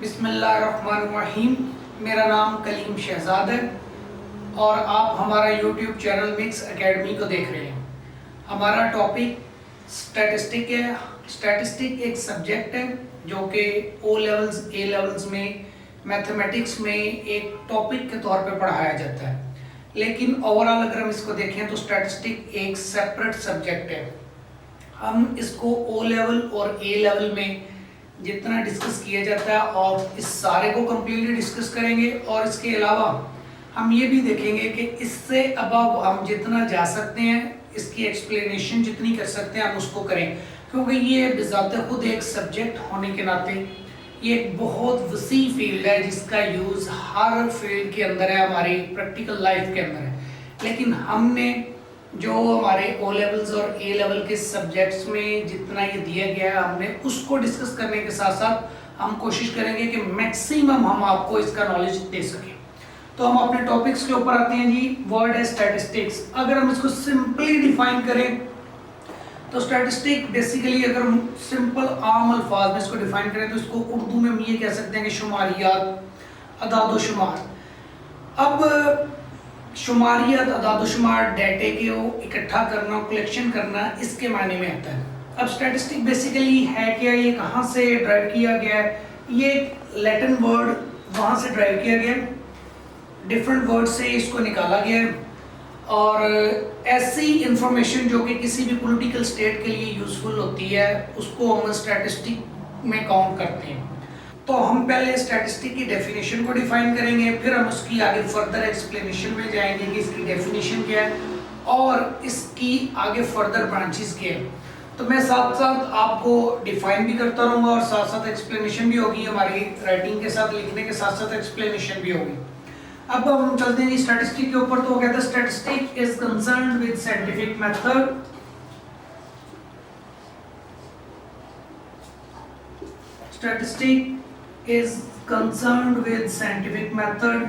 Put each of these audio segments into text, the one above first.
बिस्मिल्लाहिर्रहमानिर्रहीम। मेरा नाम कलीम शहजाद है और आप हमारा यूट्यूब चैनल मिक्स एकेडमी को देख रहे हैं। हमारा टॉपिक स्टैटिस्टिक है। स्टैटिस्टिक एक सब्जेक्ट है जो कि ओ लेवल्स ए लेवल्स में मैथमेटिक्स में एक टॉपिक के तौर पे पढ़ाया जाता है, लेकिन ओवरऑल अगर हम इसको देखें तो स्टैटिस्टिक एक सेपरेट सब्जेक्ट है। हम इसको ओ लेवल और ए लेवल में जितना डिस्कस किया जाता है और इस सारे को कम्प्लीटली डिस्कस करेंगे, और इसके अलावा हम ये भी देखेंगे कि इससे अबव हम जितना जा सकते हैं, इसकी एक्सप्लेनेशन जितनी कर सकते हैं हम उसको करें, क्योंकि ये बिज़ात खुद एक सब्जेक्ट होने के नाते ये एक बहुत वसी फील्ड है जिसका यूज़ हर फील्ड के अंदर है, हमारी प्रैक्टिकल लाइफ के अंदर है। लेकिन हमने जो हमारे ओ लेवल्स और ए लेवल के सब्जेक्ट्स में जितना ये दिया गया है, हमने उसको डिस्कस करने के साथ साथ हम कोशिश करेंगे कि मैक्सिमम हम आपको इसका नॉलेज दे सकें। तो हम अपने टॉपिक्स के ऊपर आते हैं जी। वर्ड है स्टैटिस्टिक्स। अगर हम इसको सिंपली डिफाइन करें तो स्टैटिस्टिक बेसिकली अगर हम सिंपल आम अल्फाज में इसको डिफाइन करें तो इसको उर्दू में हम ये कह सकते हैं कि शुमारियात, अदाद-ओ-शुमार। अब शुमारियात, अदाद-ओ-शुमार डेटे को इकट्ठा करना, कलेक्शन करना, इसके मायने में आता है। अब स्टैटिस्टिक बेसिकली है क्या, ये कहाँ से ड्राइव किया गया है? ये लैटिन वर्ड वहाँ से ड्राइव किया गया, डिफरेंट वर्ड से इसको निकाला गया है, और ऐसी इंफॉर्मेशन जो कि किसी भी पॉलिटिकल स्टेट के लिए यूजफुल होती है उसको हम स्टैटिस्टिक में काउंट करते हैं। तो हम पहले स्टैटिस्टिक की डेफिनेशन को डिफाइन करेंगे, फिर हम उसकी आगे फर्दर एक्सप्लेनेशन में जाएंगे कि इसकी डेफिनेशन क्या है और इसकी आगे फर्दर ब्रांचेस क्या है। तो मैं साथ साथ आपको डिफाइन भी करता रहूँगा और साथ साथ एक्सप्लेनेशन भी होगी, हमारी राइटिंग के साथ, लिखने के साथ साथ एक्सप्लेनेशन भी होगी। अब हम चलते हैं स्टैटिस्टिक के ऊपर। तो वो कहते हैं statistic is concerned with scientific method. Statistic is concerned with scientific method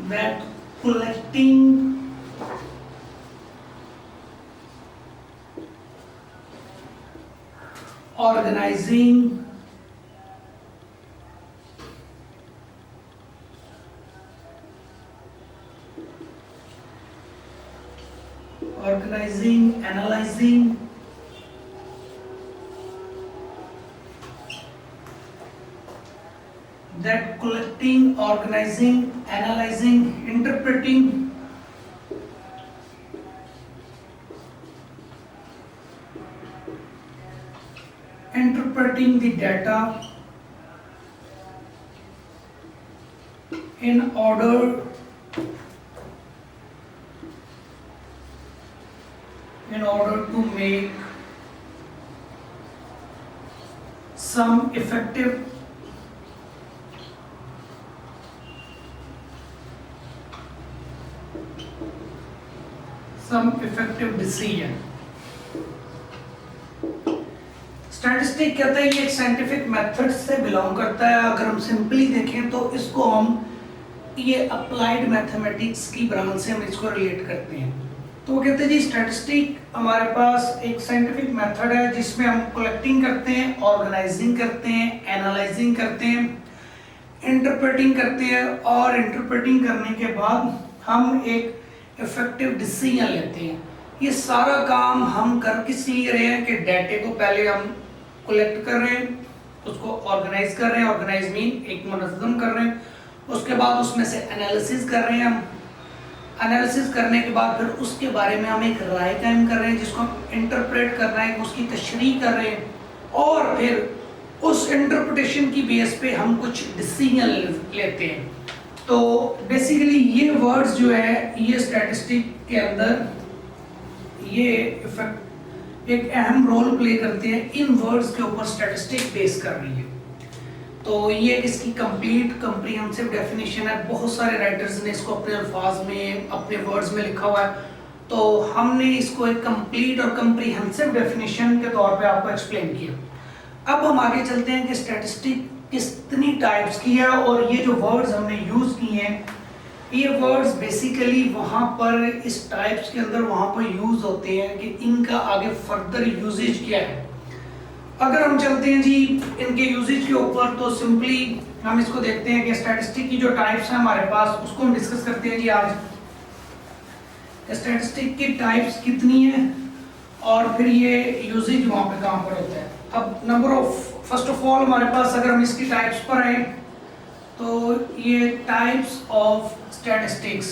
that collecting organizing analyzing, that collecting, organizing, analyzing, interpreting the data in order to make some effective decision। Statistic कहते हैं ये एक scientific method से belong करता है। अगर हम simply देखें तो इसको हम ये अप्लाइड मैथमेटिक्स की ब्रांच से हम इसको रिलेट करते हैं। तो वो कहते हैं जी स्टैटिस्टिक हमारे पास एक साइंटिफिक मेथड है जिसमें हम कलेक्टिंग करते हैं, ऑर्गेनाइजिंग करते हैं, एनालाइजिंग करते हैं, इंटरप्रेटिंग करते हैं, और इंटरप्रेटिंग करने के बाद हम एक इफेक्टिव डिसीजन लेते हैं। ये सारा काम हम कर किस लिए रहे हैं कि डेटे को पहले हम कलेक्ट कर रहे हैं, उसको ऑर्गेनाइज कर रहे हैं, ऑर्गेनाइज मीन एक मुनज़्ज़म कर रहे हैं, उसके बाद उसमें से एनालिसिस कर रहे हैं हम, एनालिसिस करने के बाद फिर उसके बारे में हम एक राय कायम कर रहे हैं जिसको हम इंटरप्रेट कर रहे हैं, उसकी तशरीह कर रहे हैं, और फिर उस इंटरप्रिटेशन की बेस पे हम कुछ डिसीजन लेते हैं। तो बेसिकली ये वर्ड्स जो है ये स्टैटिस्टिक के अंदर ये एक अहम रोल प्ले करते हैं। इन वर्ड्स के ऊपर स्टैटिस्टिक बेस कर रही है। तो ये इसकी कंप्लीट कम्प्रीहेंसिव डेफिनेशन है। बहुत सारे राइटर्स ने इसको अपने अल्फाज में, अपने वर्ड्स में लिखा हुआ है। तो हमने इसको एक कंप्लीट और कम्प्रीहेंसिव डेफिनेशन के तौर पे आपको एक्सप्लेन किया। अब हम आगे चलते हैं कि स्टैटिस्टिक कितनी टाइप्स की है, और ये जो वर्ड्स हमने यूज किए हैं ये वर्ड्स बेसिकली वहाँ पर इस टाइप्स के अंदर वहाँ पर यूज होते हैं कि इनका आगे फर्दर यूजेज क्या है। अगर हम चलते हैं जी इनके यूजेज के ऊपर, तो सिंपली हम इसको देखते हैं कि स्टैटिस्टिक की जो टाइप्स हैं हमारे पास, उसको हम डिस्कस करते हैं जी आज। स्टैटिस्टिक की टाइप्स कितनी है और फिर ये यूजेज वहाँ पे कहाँ पर होता है। अब number of first of all हमारे पास अगर हम इसकी टाइप्स पर आए तो ये टाइप्स ऑफ स्टैटिस्टिक्स,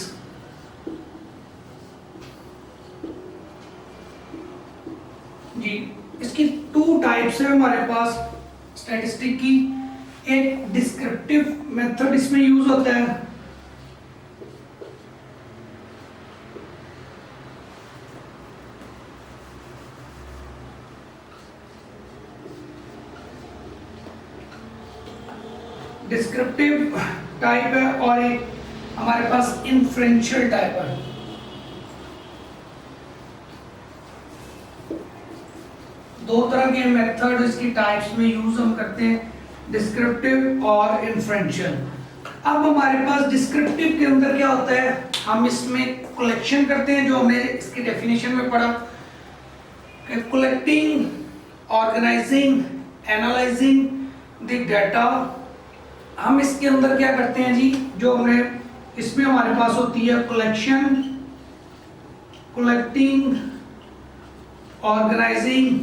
जी इसकी टू टाइप्स है हमारे पास स्टैटिस्टिक की। एक डिस्क्रिप्टिव मेथड इसमें यूज होता है, डिस्क्रिप्टिव टाइप है, और एक हमारे पास इन्फ्रेंशियल टाइप है। दो तरह के मेथड इसकी टाइप्स में यूज हम करते हैं, डिस्क्रिप्टिव और इन्फ्रेंशियल। अब हमारे पास डिस्क्रिप्टिव के अंदर क्या होता है, हम इसमें कलेक्शन करते हैं, जो हमने इसकी डेफिनेशन में पढ़ा, collecting, organising, analysing the data. हम इसके अंदर क्या करते हैं जी, जो हमने इसमें हमारे पास होती है कलेक्शन, कलेक्टिंग, ऑर्गेनाइजिंग,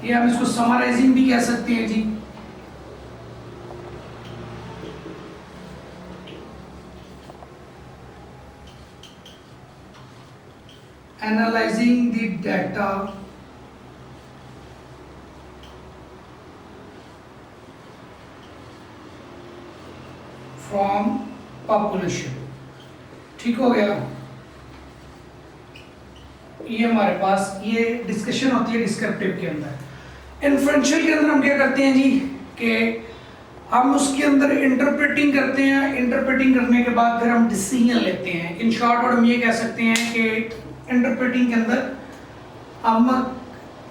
ये हम इसको समराइजिंग भी कह सकते हैं जी। Analyzing the data from population. ठीक हो गया, ये हमारे पास ये डिस्कशन होती है डिस्क्रिप्टिव के अंदर। इन्फ्रेंशियल के अंदर हम क्या करते हैं जी कि हम उसके अंदर इंटरप्रेटिंग करते हैं, इंटरप्रेटिंग करने के बाद फिर हम डिसीजन लेते हैं। इन शॉर्ट वर्ड हम ये कह सकते हैं कि इंटरप्रेटिंग के अंदर हम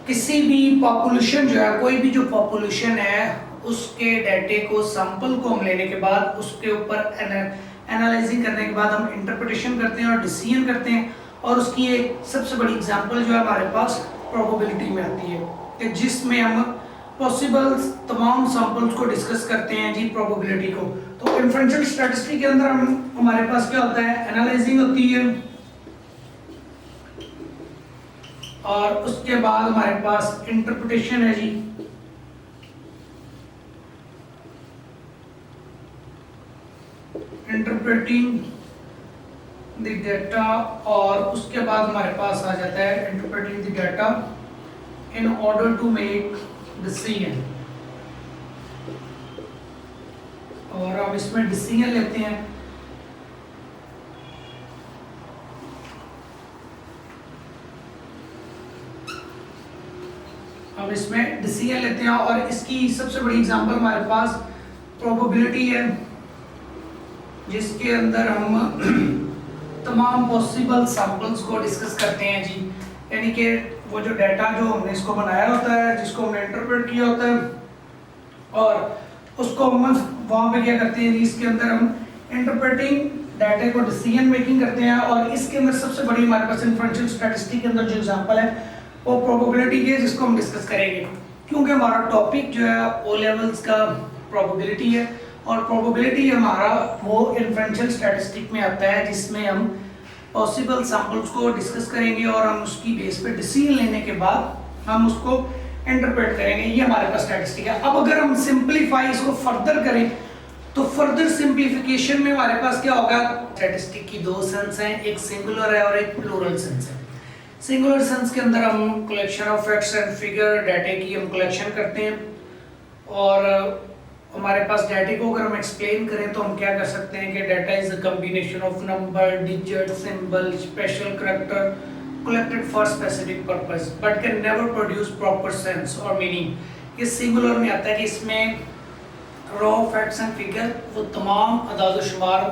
किसी भी पॉपुलेशन जो है, कोई भी जो पॉपुलेशन है उसके डाटे को, सैंपल को हम लेने के बाद उसके ऊपर एनालाइजिंग करने के बाद हम इंटरप्रिटेशन करते हैं और डिसीजन करते हैं। और उसकी एक सबसे बड़ी एग्जांपल जो है हमारे पास प्रोबेबिलिटी में आती है, कि जिसमें हम पॉसिबल तमाम सैंपल्स को डिस्कस करते हैं जी प्रोबेबिलिटी को। तो इन्फ्रेंशियल स्टैटिस्टिक्स के अंदर हमारे पास क्या होता है, एनालाइजिंग होती है, और उसके बाद हमारे पास इंटरप्रिटेशन है जी। इंटरप्रेटिंग द डाटा, और उसके बाद हमारे पास आ जाता है interpreting the data in order to make decision, और हम इसमें डिसीजन लेते हैं। हम इसमें डिसीजन लेते हैं, और इसकी सबसे बड़ी एग्जांपल हमारे पास प्रोबेबिलिटी है, जिसके अंदर हम तमाम पॉसिबल सैंपल्स को डिस्कस करते हैं जी। यानी कि वो जो डाटा जो हमने इसको बनाया होता है, जिसको हमने इंटरप्रेट किया होता है, और उसको हम वहाँ पे क्या करते हैं जी, इसके अंदर हम इंटरप्रेटिंग डाटा को डिसीजन मेकिंग करते हैं। और इसके अंदर सबसे बड़ी हमारे पास इन्फ्रेंशियल स्टैटिस्टिक्स के अंदर जो एग्जांपल है वो प्रोबेबिलिटी की है, जिसको हम डिस्कस करेंगे, क्योंकि हमारा टॉपिक जो है ओ लेवल्स का प्रोबेबिलिटी है, और प्रोबेबिलिटी हमारा वो इन्फ्रेंशियल स्टैटिस्टिक्स में आता है, जिसमें हम पॉसिबल सैंपल्स को डिस्कस करेंगे और हम उसकी बेस पे डिसीजन लेने के बाद हम उसको इंटरप्रेट करेंगे। ये हमारे पास स्टैटिस्टिक है। अब अगर हम सिंपलीफाई इसको फर्दर करें, तो फर्दर सिंपलीफिकेशन में हमारे पास क्या होगा, स्टैटिस्टिक की दो सेंस हैं, एक सिंगुलर है और एक प्लूरल सेंस है। सिंगुलर सेंस के अंदर हम collection of facts and figure, डाटे की हम कलेक्शन करते हैं, और हमारे पास डाटे को अगर हम एक्सप्लेन करें तो हम क्या कर सकते हैं कि data is a combination of number, digit, symbol, special character collected for specific purpose but can never produce proper sense or meaning। ये सिंगुलर में आता है कि इसमें रॉ फैक्ट्स एंड फिगर वो तमाम अदाद शुमार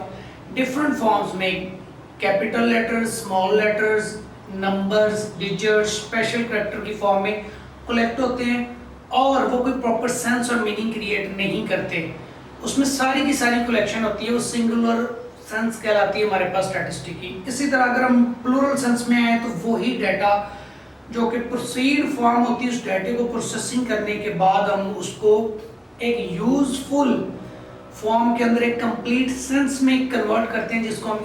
डिफरेंट फॉर्म्स में, capital letters, small letters, numbers, digits, special character की फॉर्म में कलेक्ट होते हैं और वो कोई प्रॉपर सेंस और मीनिंग क्रिएट नहीं करते, उसमें सारी की सारी कलेक्शन होती है, वो सिंगुलर सेंस कहलाती है हमारे पास स्टैटिस्टिक की। इसी तरह अगर हम प्लूरल सेंस में आए तो वही डाटा जो कि प्रोसीड फॉर्म होती है, उस डाटे को प्रोसेसिंग करने के बाद हम उसको एक यूजफुल फॉर्म के अंदर एक कंप्लीट सेंस में कन्वर्ट करते हैं, जिसको हम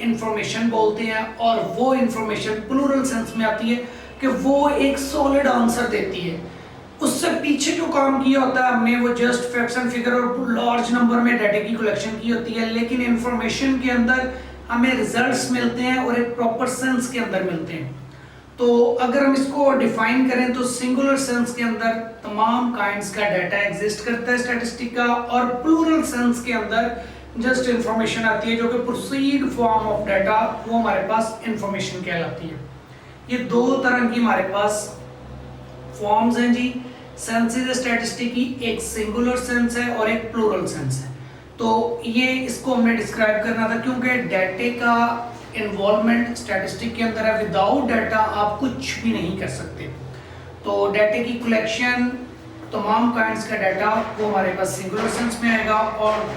इंफॉर्मेशन बोलते हैं। और वो इंफॉर्मेशन प्लूरल सेंस में आती है कि वो एक सॉलिड आंसर देती है। उससे पीछे जो काम किया होता है हमने, वो जस्ट फैक्ट्स एंड फिगर और लार्ज नंबर में डाटा की कलेक्शन की होती है, लेकिन इंफॉर्मेशन के अंदर हमें रिजल्ट्स मिलते हैं और एक प्रॉपर सेंस के अंदर मिलते हैं। तो अगर हम इसको डिफाइन करें तो सिंगुलर सेंस के अंदर तमाम काइंड्स का डाटा एग्जिस्ट करता है स्टैटिस्टिक का, और प्लूरल सेंस के अंदर जस्ट इंफॉर्मेशन आती है जो कि प्रोसीड फॉर्म ऑफ डाटा, वो हमारे पास इंफॉर्मेशन कहलाती है। ये दो तरह की हमारे पास फॉर्म्स हैं जी सेंसेस स्टैटिस्टिक की, एक सिंगुलर सेंस है और एक प्लूरल सेंस है। तो ये इसको हमने डिस्क्राइब करना था क्योंकि डाटे का इन्वॉल्वमेंट स्टैटिस्टिक के अंदर है। विदाउट डाटा आप कुछ भी नहीं कर सकते। तो डाटे की कलेक्शन, तमाम काइंड्स का डाटा, वो हमारे पास सिंगुलर सेंस में आएगा, और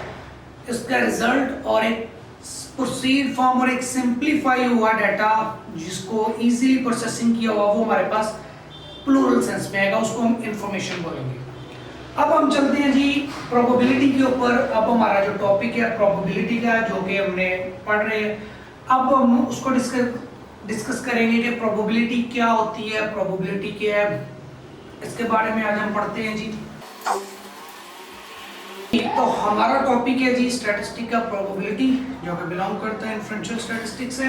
इसका रिजल्ट और एक प्रोसीड फॉर्म और एक सिंप्लीफाई हुआ डाटा जिसको इजीली प्रोसेसिंग किया हुआ, वो हमारे पास प्लूरल सेंस में आएगा, उसको हम इंफॉर्मेशन बोलेंगे। अब हम चलते हैं जी प्रोबेबिलिटी के ऊपर। अब हमारा जो टॉपिक है प्रोबेबिलिटी का, जो कि हमने पढ़ रहे हैं, अब हम उसको डिस्कस करेंगे कि प्रोबेबिलिटी क्या होती है, प्रोबेबिलिटी क्या है, इसके बारे में आज हम पढ़ते हैं जी। तो हमारा टॉपिक है जी स्टैटिस्टिक का प्रोबेबिलिटी, जो कि बिलोंग करता है इन्फ्रेंशियल स्टैटिस्टिक्स से।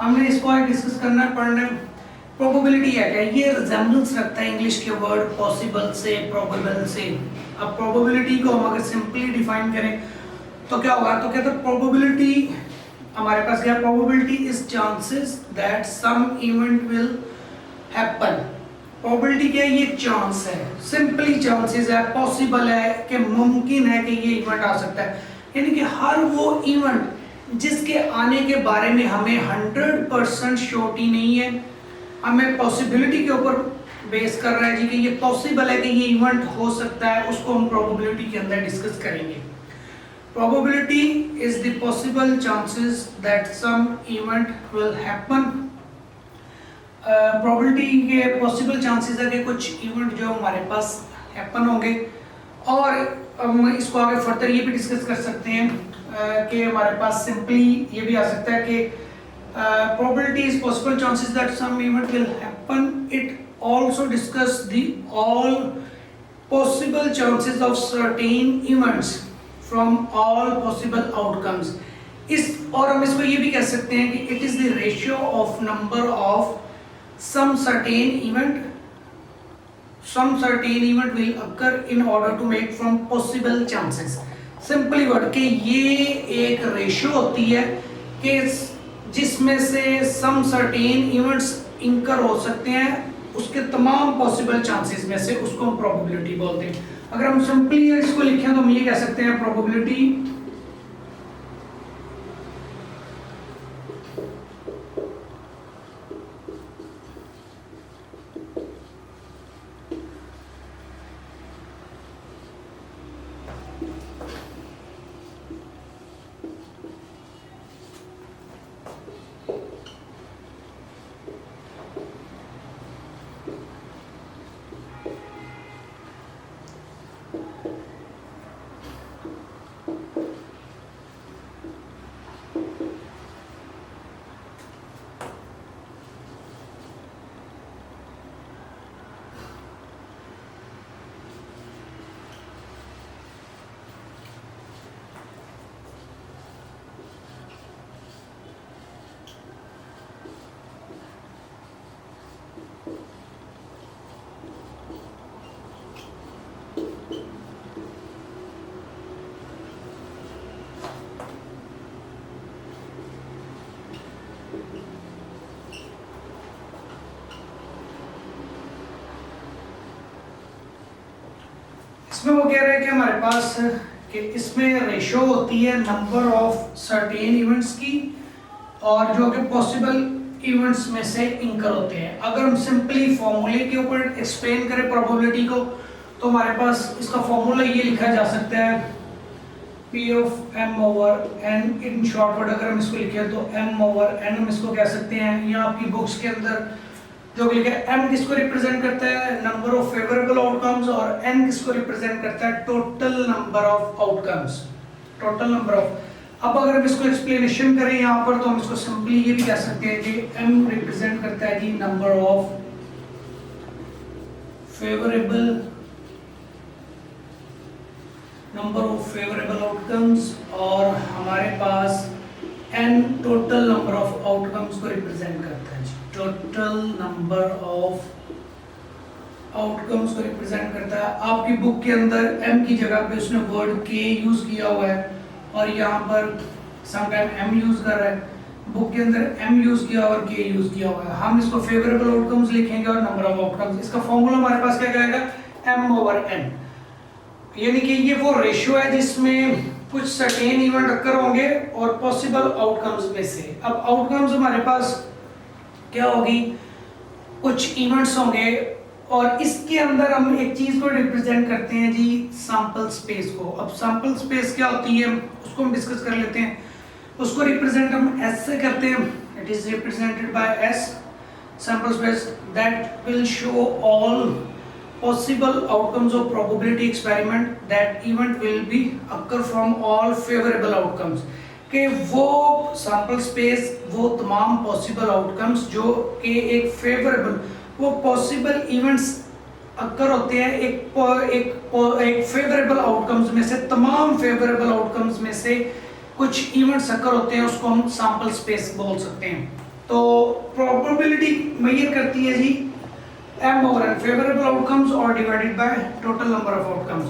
हमने इसको आज डिस्कस करना है, पढ़ना है। प्रोबेबिलिटी है क्या, ये रिजेम्बलेंस रखता है इंग्लिश के वर्ड पॉसिबल से, प्रोबेबल से। अब प्रोबेबिलिटी को हम अगर सिंपली डिफाइन करें तो क्या होगा, तो कहते हैं प्रोबेबिलिटी हमारे पास क्या, probability is chances that some event will happen. Probability क्या है, ये चांस है, सिंपली चांसेस है, पॉसिबल है कि मुमकिन है कि ये इवेंट आ सकता है। यानी कि हर वो इवेंट जिसके आने के बारे में हमें 100% श्योरिटी नहीं है, हमें पॉसिबिलिटी के ऊपर बेस कर रहा है जी कि ये पॉसिबल है कि ये इवेंट हो सकता है, उसको हम प्रोबेबिलिटी के अंदर डिस्कस करेंगे। Probability is the possible chances that some event will happen. Probability के पॉसिबल चांसेस है कि कुछ इवेंट जो हमारे पास हैपन होंगे। और हम इसको आगे फर्दर ये भी डिस्कस कर सकते हैं कि हमारे पास सिंपली ये भी आ सकता है कि probability is possible chances that some event will happen. It also discuss the all possible chances of certain events from all possible outcomes. इस और हम इसको ये भी कह सकते हैं कि it is the ratio of number of some certain event will occur in order to make from possible chances. Simply word कि ये एक रेशियो होती है कि जिसमें से सम सर्टेन इवेंट्स इंकर हो सकते हैं, उसके तमाम पॉसिबल चांसेस में से, उसको हम प्रोबेबिलिटी बोलते हैं। अगर हम सिंपली इसको लिखें तो हम ये कह सकते हैं प्रोबेबिलिटी इसमें वो कह रहे हैं कि हमारे पास कि इसमें रेशो होती है नंबर ऑफ सर्टेन इवेंट्स की, और जो कि पॉसिबल इवेंट्स में से इंकर होते हैं। अगर हम सिंपली फॉर्मूले के ऊपर एक्सप्लेन करें प्रोबेबिलिटी को, तो हमारे पास इसका फॉर्मूला ये लिखा जा सकता है P of m over n। In short word अगर हम इसको लिखें तो m ओवर n हम इसको कह सकते हैं। यहाँ आपकी बुक्स के अंदर जो लिखा है m किसको रिप्रेजेंट करता है, नंबर ऑफ फेवरेबल आउटकम्स, और n किसको रिप्रेजेंट करता है, total number of outcomes, total number of. अब अगर हम इसको एक्सप्लेनेशन करें यहाँ पर, तो हम इसको सिंपली ये भी कह सकते हैं कि m रिप्रेजेंट करता है जी नंबर ऑफ फेवरेबल आउटकम्स, और हमारे पास n total number of outcomes को रिप्रेजेंट करता है जी, टोटल नंबर ऑफ आउटकम्स को रिप्रेजेंट करता है। आपकी बुक के अंदर m की जगह पे उसने वर्ड k यूज किया हुआ है, और यहाँ पर समटाइम m यूज कर रहा है। बुक के अंदर m यूज किया और k यूज किया हुआ है। हम इसको फेवरेबल आउटकम्स लिखेंगे और नंबर ऑफ आउटकम्स। इसका फॉर्मूला हमारे पास क्या जाएगा, m ओवर n। यानी कि ये वो रेशियो है जिसमें कुछ सर्टेन इवेंट अक्कर होंगे और पॉसिबल आउटकम्स में से। अब आउटकम्स हमारे पास क्या होगी, कुछ इवेंट्स होंगे, और इसके अंदर हम एक चीज को रिप्रेजेंट करते हैं जी, सैंपल स्पेस को। अब सैंपल स्पेस क्या होती है उसको हम डिस्कस कर लेते हैं। उसको रिप्रेजेंट हम S से करते हैं, it is represented by S, sample space that will show all possible outcomes of probability experiment, that event will be occur from all favorable outcomes। कि वो sample space, वो तमाम possible outcomes जो कि एक favorable, वो possible events occur होते हैं एक favorable outcomes में से, तमाम favorable outcomes में से कुछ events occur होते हैं, उसको हम sample space बोल सकते हैं। तो probability मेजर करती है जी m over n, favourable outcomes और divided by total number of outcomes.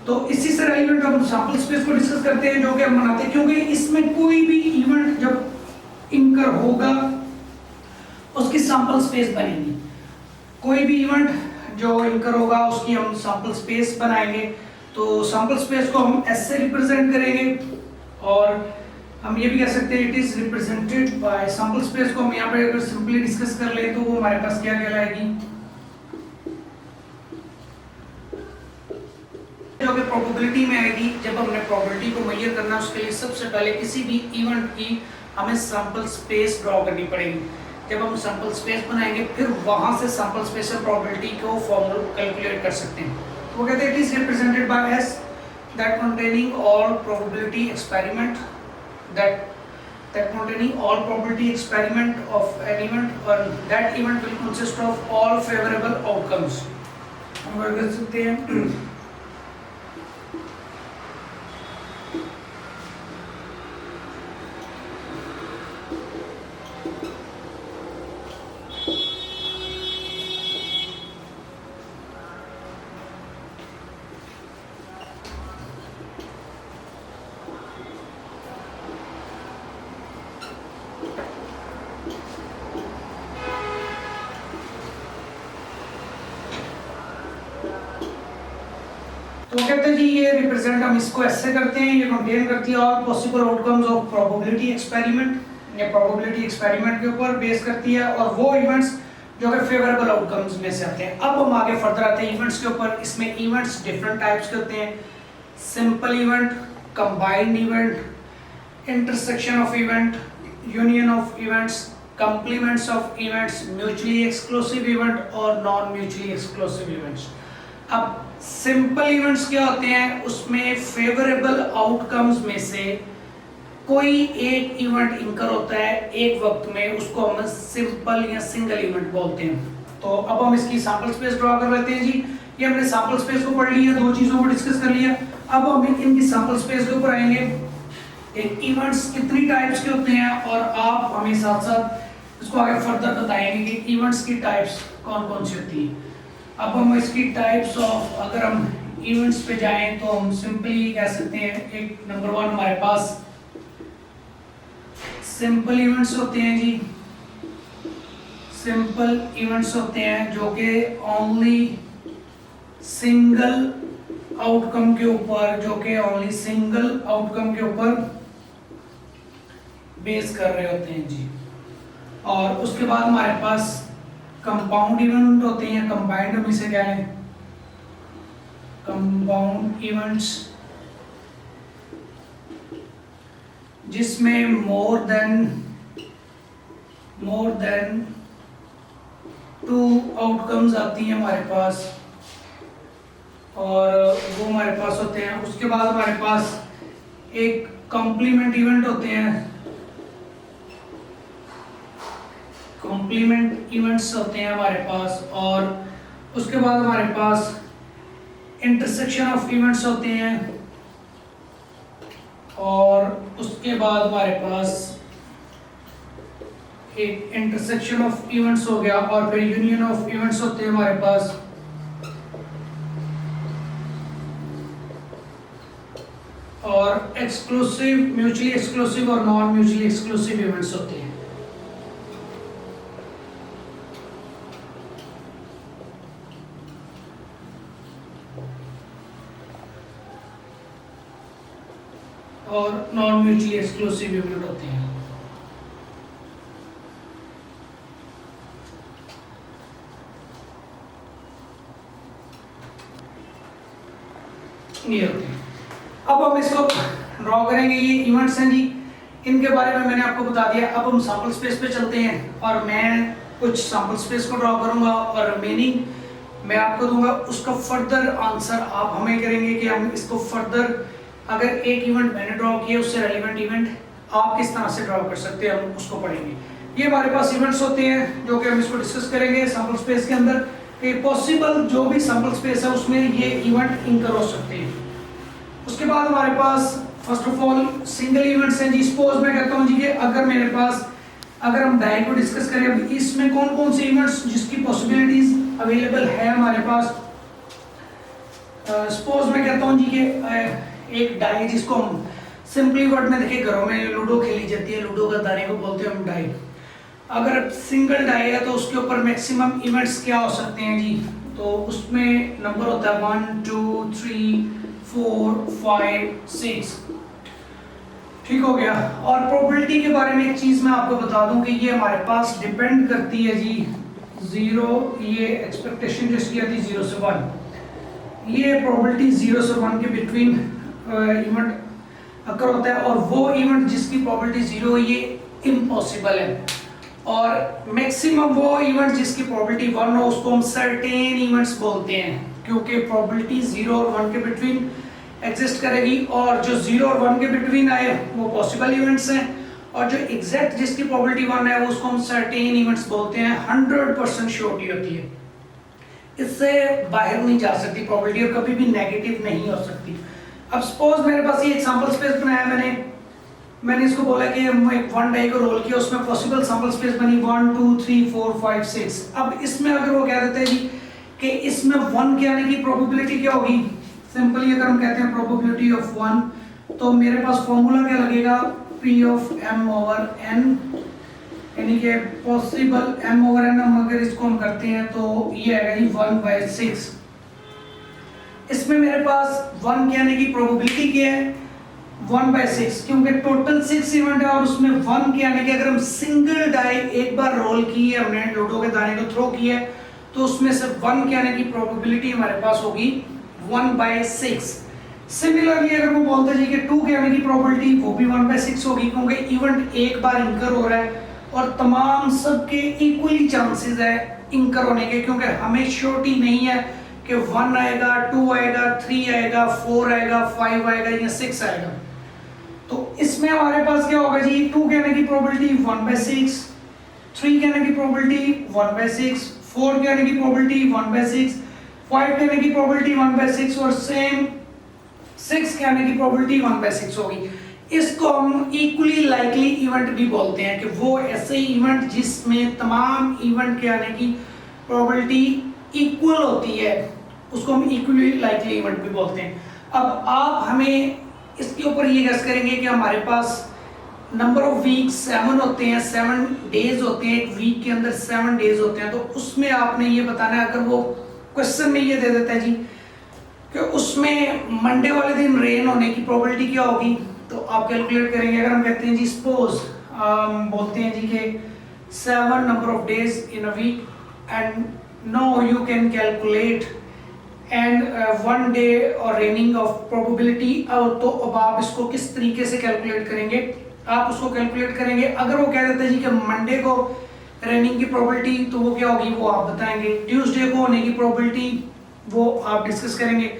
तो इसी से रिलेटेड हम सैंपल स्पेस को डिस्कस करते हैं, जो कि हम बनाते हैं, क्योंकि इसमें कोई भी इवेंट जब इंकर होगा उसकी सैंपल स्पेस बनेगी। कोई भी इवेंट जो इंकर होगा उसकी हम सैंपल स्पेस बनाएंगे। तो सैंपल स्पेस को हम S से रिप्रेजेंट करेंगे, और हम ये भी कह सकते हैं it is represented by sample space को हम यहाँ पे अगर सिंपली डिस्कस कर ले तो वो हमारे पास क्या कहलाएगी, जो कि प्रोबेबिलिटी में आएगी। जब हमने प्रोबेबिलिटी को मेजर करना, उसके लिए सबसे पहले किसी भी इवेंट की हमें सैंपल स्पेस ड्रॉ करनी पड़ेगी। जब हम सैंपल स्पेस बनाएंगे, फिर वहां से सैंपल स्पेस और प्रोबेबिलिटी को फॉर्मूला कैलकुलेट कर सकते हैं। तो वो कहते हैं it is represented by S that containing all probability experiment, that containing all probability experiment of an event, or that event will consist of all favorable outcomes। हम कर सकते हैं तो कहते हैं जी ये रिप्रेजेंट हम इसको ऐसे करते हैं, ये कंटेन करती है और possible outcomes of probability experiment, ये प्रोबेबिलिटी एक्सपेरिमेंट के ऊपर बेस करती है, और वो इवेंट्स जो कि फेवरेबल आउटकम्स में से आते हैं। अब हम आगे फर्दर आते हैं इवेंट्स के ऊपर। इसमें इवेंट्स डिफरेंट टाइप्स के होते हैं, simple event, combined event, intersection of event, union of events, complements of events, mutually exclusive event और नॉन म्यूचुअली एक्सक्लूसिव इवेंट्स। अब सिंपल इवेंट्स क्या होते हैं, उसमें फेवरेबल आउटकम्स में से कोई एक इवेंट इंकर होता है एक वक्त में, उसको हम सिंपल या सिंगल इवेंट बोलते हैं। तो अब हम इसकी सैंपल स्पेस ड्रॉ कर लेते हैं जी। ये हमने सैंपल स्पेस को पढ़ लिया, दो चीजों को डिस्कस कर लिया। अब हम इनकी सैंपल स्पेस के ऊपर आएंगे। एक इवेंट्स कितनी टाइप्स के होते हैं, और आप हमें साथ साथ इसको आगे फर्दर बताएंगे कि इवेंट्स की टाइप्स कौन कौन सी होती है। अब हम इसकी टाइप्स ऑफ, अगर हम इवेंट्स पे जाएं तो हम सिंपली कह सकते हैं, एक नंबर 1 हमारे पास सिंपल इवेंट्स होते हैं जी। सिंपल इवेंट्स होते हैं जो कि ओनली सिंगल आउटकम के ऊपर, बेस कर रहे होते हैं जी। और उसके बाद हमारे पास कंपाउंड इवेंट होते हैं, कंबाइंड हम इसे कह लें, कंपाउंड इवेंट्स, जिसमें मोर देन टू आउटकम्स आती हैं हमारे पास, और वो हमारे पास होते हैं। उसके बाद हमारे पास एक कॉम्प्लीमेंट इवेंट होते हैं, कॉम्प्लीमेंट इवेंट्स होते हैं हमारे पास, और उसके बाद हमारे पास इंटरसेक्शन ऑफ इवेंट्स होते हैं, और उसके बाद हमारे पास एक इंटरसेक्शन ऑफ इवेंट्स हो गया, और फिर यूनियन ऑफ इवेंट्स होते हैं हमारे पास, और एक्सक्लूसिव, म्यूचुअली एक्सक्लूसिव और नॉन म्यूचुअली एक्सक्लूसिव इवेंट्स होते हैं। और नॉन म्यूचुअली एक्सक्लूसिव इवेंट होते हैं। ये होते हैं। अब हम इसको ड्रॉ करेंगे, ये इवेंट्स हैं जी, इनके बारे में मैंने आपको बता दिया। अब हम सैंपल स्पेस पे चलते हैं, और मैं कुछ सैंपल स्पेस को ड्रॉ करूंगा और रिमेनिंग मैं आपको दूंगा। उसका फर्दर आंसर आप हमें करेंगे कि हम इसको फर्दर, अगर एक इवेंट मैंने ड्रॉ किया उससे रेलिवेंट इवेंट आप किस तरह से ड्रॉ कर सकते हैं, हम उसको पढ़ेंगे। ये हमारे पास इवेंट्स होते हैं जो कि हम इसको डिस्कस करेंगे सैंपल स्पेस के अंदर, कि पॉसिबल जो भी सैंपल स्पेस है उसमें ये इवेंट इंकर हो सकते हैं। उसके बाद हमारे पास first of all single events हैं जी। सपोज मैं कहता हूँ जी कि अगर मेरे पास, अगर हम डाई को डिस्कस करें, अब इसमें कौन कौन से इवेंट्स जिसकी पॉसिबिलिटीज अवेलेबल है हमारे पास। सपोज मैं कहता हूँ जी कि एक डाई, जिसको हम सिंपली वर्ड में देखिए घरों में लूडो खेली जाती है, लूडो का दाने को बोलते हैं हम डाई। अगर सिंगल डाई है तो उसके ऊपर मैक्सिमम इवेंट्स क्या हो सकते हैं जी, तो उसमें नंबर होता है 1 2 3 4 5 6। ठीक हो गया। और प्रोबेबिलिटी के बारे में एक चीज मैं आपको बता दूं कि ये हमारे पास डिपेंड करती है जी, 0, ये एक्सपेक्टेशन जिसकी आती है 0 से 1, ये प्रोबेबिलिटी 0 से 1 के बिटवीन इवेंट अकर होता है, और वो इवेंट जिसकी प्रोबेबिलिटी 0 ये इम्पॉसिबल है, और मैक्सिमम वो इवेंट जिसकी प्रोबेबिलिटी 1 हो उसको हम सर्टेन इवेंट्स बोलते हैं, क्योंकि प्रोबेबिलिटी 0 और 1 के बिटवीन एग्जिस्ट करेगी, और जो 0 और 1 के बिटवीन आए वो पॉसिबल इवेंट्स हैं, और जो एग्जैक्ट जिसकी प्रोबेबिलिटी 1 है वो उसको हम सर्टेन इवेंट्स बोलते हैं। 100% श्योरिटी होती है, इससे बाहर नहीं जा सकती प्रोबेबिलिटी, और कभी भी नेगेटिव नहीं हो सकती। अब सपोज मेरे पास ये सैंपल स्पेस बनाया मैंने इसको बोला कि हम एक 1 डाई को रोल किया, उसमें पॉसिबल सैंपल स्पेस बनी 1 2 3 4 5 6। अब इसमें अगर वो कह देते हैं जी कि इसमें 1 के आने की प्रोबेबिलिटी क्या होगी, सिंपली अगर हम कहते हैं प्रोबेबिलिटी ऑफ 1, तो मेरे पास फॉर्मूला क्या लगेगा, P of m over n, यानी कि पॉसिबल m ओवर n, हम अगर इसको हम करते हैं तो ये आएगा जी 1/6। इसमें मेरे पास 1 के आने की प्रोबेबिलिटी क्या है, 1/6, क्योंकि टोटल 6 इवेंट है और उसमें 1 के आने की, अगर हम सिंगल डाई एक बार रोल की है, हमने लूडो के दाने को थ्रो किया है, तो उसमें से 1 के आने की प्रोबेबिलिटी हमारे पास होगी 1/6। सिमिलरली अगर वो बोलते जी कि 2 के आने की प्रोबेबिलिटी वो भी 1/6 होगी, क्योंकि इवेंट एक बार इंकर हो रहा है और तमाम सबके इक्वली चांसेस है इंकर होने के, क्योंकि हमें श्योरिटी नहीं है कि 1 आएगा, 2 आएगा, 3 आएगा, 4 आएगा, 5 आएगा या 6 आएगा। तो इसमें हमारे पास क्या होगा जी, 2 के आने की प्रोबेबिलिटी 1/6, 3 के आने की प्रोबेबिलिटी 1/6, 4 के आने की प्रोबेबिलिटी 1/6, 5 के आने की प्रोबेबिलिटी 1/6, और सेम 6 के आने की प्रोबेबिलिटी 1/6 होगी। इसको हम इक्वली लाइकली इवेंट भी बोलते हैं, कि वो ऐसे इवेंट जिसमें तमाम इवेंट के आने की प्रोबेबिलिटी इक्वल होती है, उसको हम इक्वली लाइकली इवेंट भी बोलते हैं। अब आप हमें इसके ऊपर ये गेस करेंगे कि हमारे पास नंबर ऑफ वीक 7 होते हैं, 7 डेज होते हैं, एक वीक के अंदर 7 डेज होते हैं, तो उसमें आपने ये बताना है, अगर वो क्वेश्चन में ये दे देता है जी कि उसमें मंडे वाले दिन रेन होने की प्रोबेबिलिटी क्या होगी, तो आप कैलकुलेट करेंगे। अगर हम कहते हैं जी सपोज बोलते हैं जी कि 7 number of days in a week, and now you can calculate and 1 day और रेनिंग ऑफ प्रोबेबिलिटी। तो अब आप इसको किस तरीके से कैलकुलेट करेंगे? आप उसको कैलकुलेट करेंगे, अगर वो कह देते हैं जी कि मंडे को रेनिंग की प्रोबेबिलिटी, तो वो क्या होगी वो आप बताएंगे। ट्यूसडे को होने की प्रोबेबिलिटी वो आप डिस्कस करेंगे,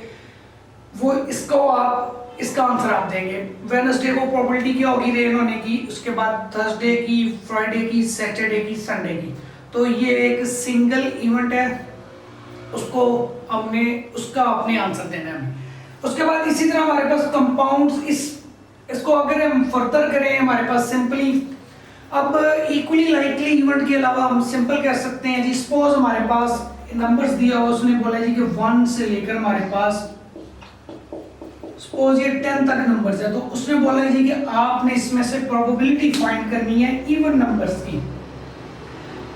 वो इसको आप इसका आंसर आप देंगे। वेडनेसडे को प्रोबेबिलिटी क्या होगी रेन होने की, उसके बाद थर्सडे की, फ्राइडे की, सैटरडे की, संडे की। तो ये एक सिंगल इवेंट है, उसको हमने उसका अपने आंसर देना है। उसके बाद इसी तरह हमारे पास कंपाउंड्स, इसको अगर हम फर्दर करें हमारे पास सिंपली, अब इक्वली लाइकली इवेंट के अलावा हम सिंपल कह सकते हैं जी, सपोज हमारे पास नंबर्स दिया हुआ, उसने बोला जी कि 1 से लेकर हमारे पास सपोज ये 10 तक नंबर्स है, तो उसने बोला है जी कि आपने इसमें से प्रोबेबिलिटी फाइंड करनी है इवन नंबर्स की।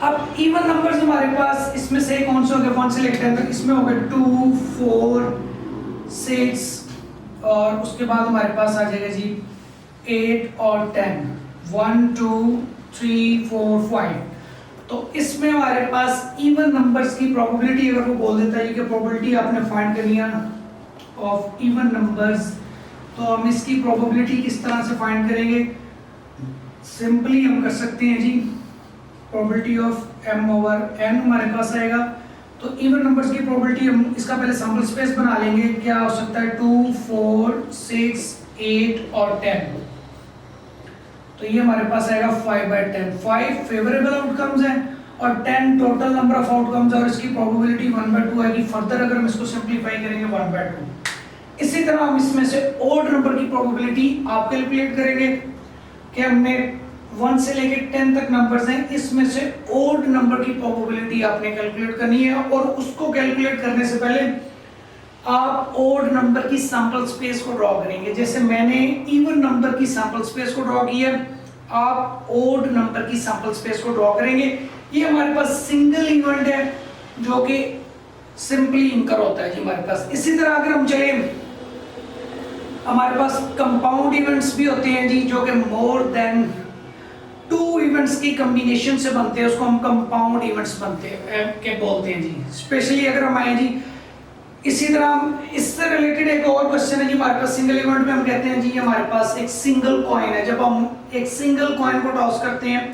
अब इवन नंबर्स हमारे पास इसमें से कौन से हो गए 1 से लेकर 10 तक, इसमें हो गए 2, 4, 6 और उसके बाद हमारे पास आ जाएगा जी 8 और 10, 1, 2, 3, 4, 5। तो इसमें हमारे पास इवन नंबर्स की प्रोबेबिलिटी अगर वो बोल देता है कि प्रोबेबिलिटी आपने फाइंड करनी है ऑफ इवन नंबर्स, तो हम इसकी प्रोबेबिलिटी किस तरह से फाइंड करेंगे? सिंपली हम कर सकते हैं जी, probability of m over n हमारे पास आएगा। तो इवन नंबर्स की प्रोबेबिलिटी हम इसका पहले सैंपल स्पेस बना लेंगे, क्या हो सकता है 2, 4, 6, 8 और 10। तो ये हमारे पास आएगा 5/10। 5 फेवरेबल आउटकम्स हैं और 10 टोटल नंबर ऑफ आउटकम्स, और इसकी प्रोबेबिलिटी 1/2 आएगी। फर्दर अगर हम इसको सिंपलीफाई करेंगे 1/2। इसी तरह हम इसमें से ओड नंबर की प्रोबेबिलिटी आप कैलकुलेट करेंगे कि हमने 1 से लेकर 10 तक नंबर्स हैं, इसमें से ओड नंबर की प्रोबेबिलिटी आपने कैलकुलेट करनी है। और उसको कैलकुलेट करने से पहले आप ओड नंबर की सैंपल स्पेस को ड्रॉ करेंगे। जैसे मैंने इवन नंबर की सैंपल स्पेस को ड्रॉ की है, आप ओड नंबर की सैंपल स्पेस को ड्रॉ करेंगे। ये हमारे पास सिंगल इवेंट है जो कि सिंपली इनकर होता है जी हमारे पास। इसी तरह अगर हम चले, हमारे पास कंपाउंड इवेंट्स भी होते हैं जी, जो कि मोर देन 2 इवेंट्स की कॉम्बिनेशन से बनते हैं, उसको हम कंपाउंड इवेंट्स बनते हैं के बोलते हैं जी। स्पेशली अगर हम आए जी, इसी तरह इससे रिलेटेड एक और क्वेश्चन है जी हमारे पास, सिंगल इवेंट में हम कहते हैं जी हमारे पास एक सिंगल कॉइन है। जब हम एक सिंगल कॉइन को टॉस करते हैं,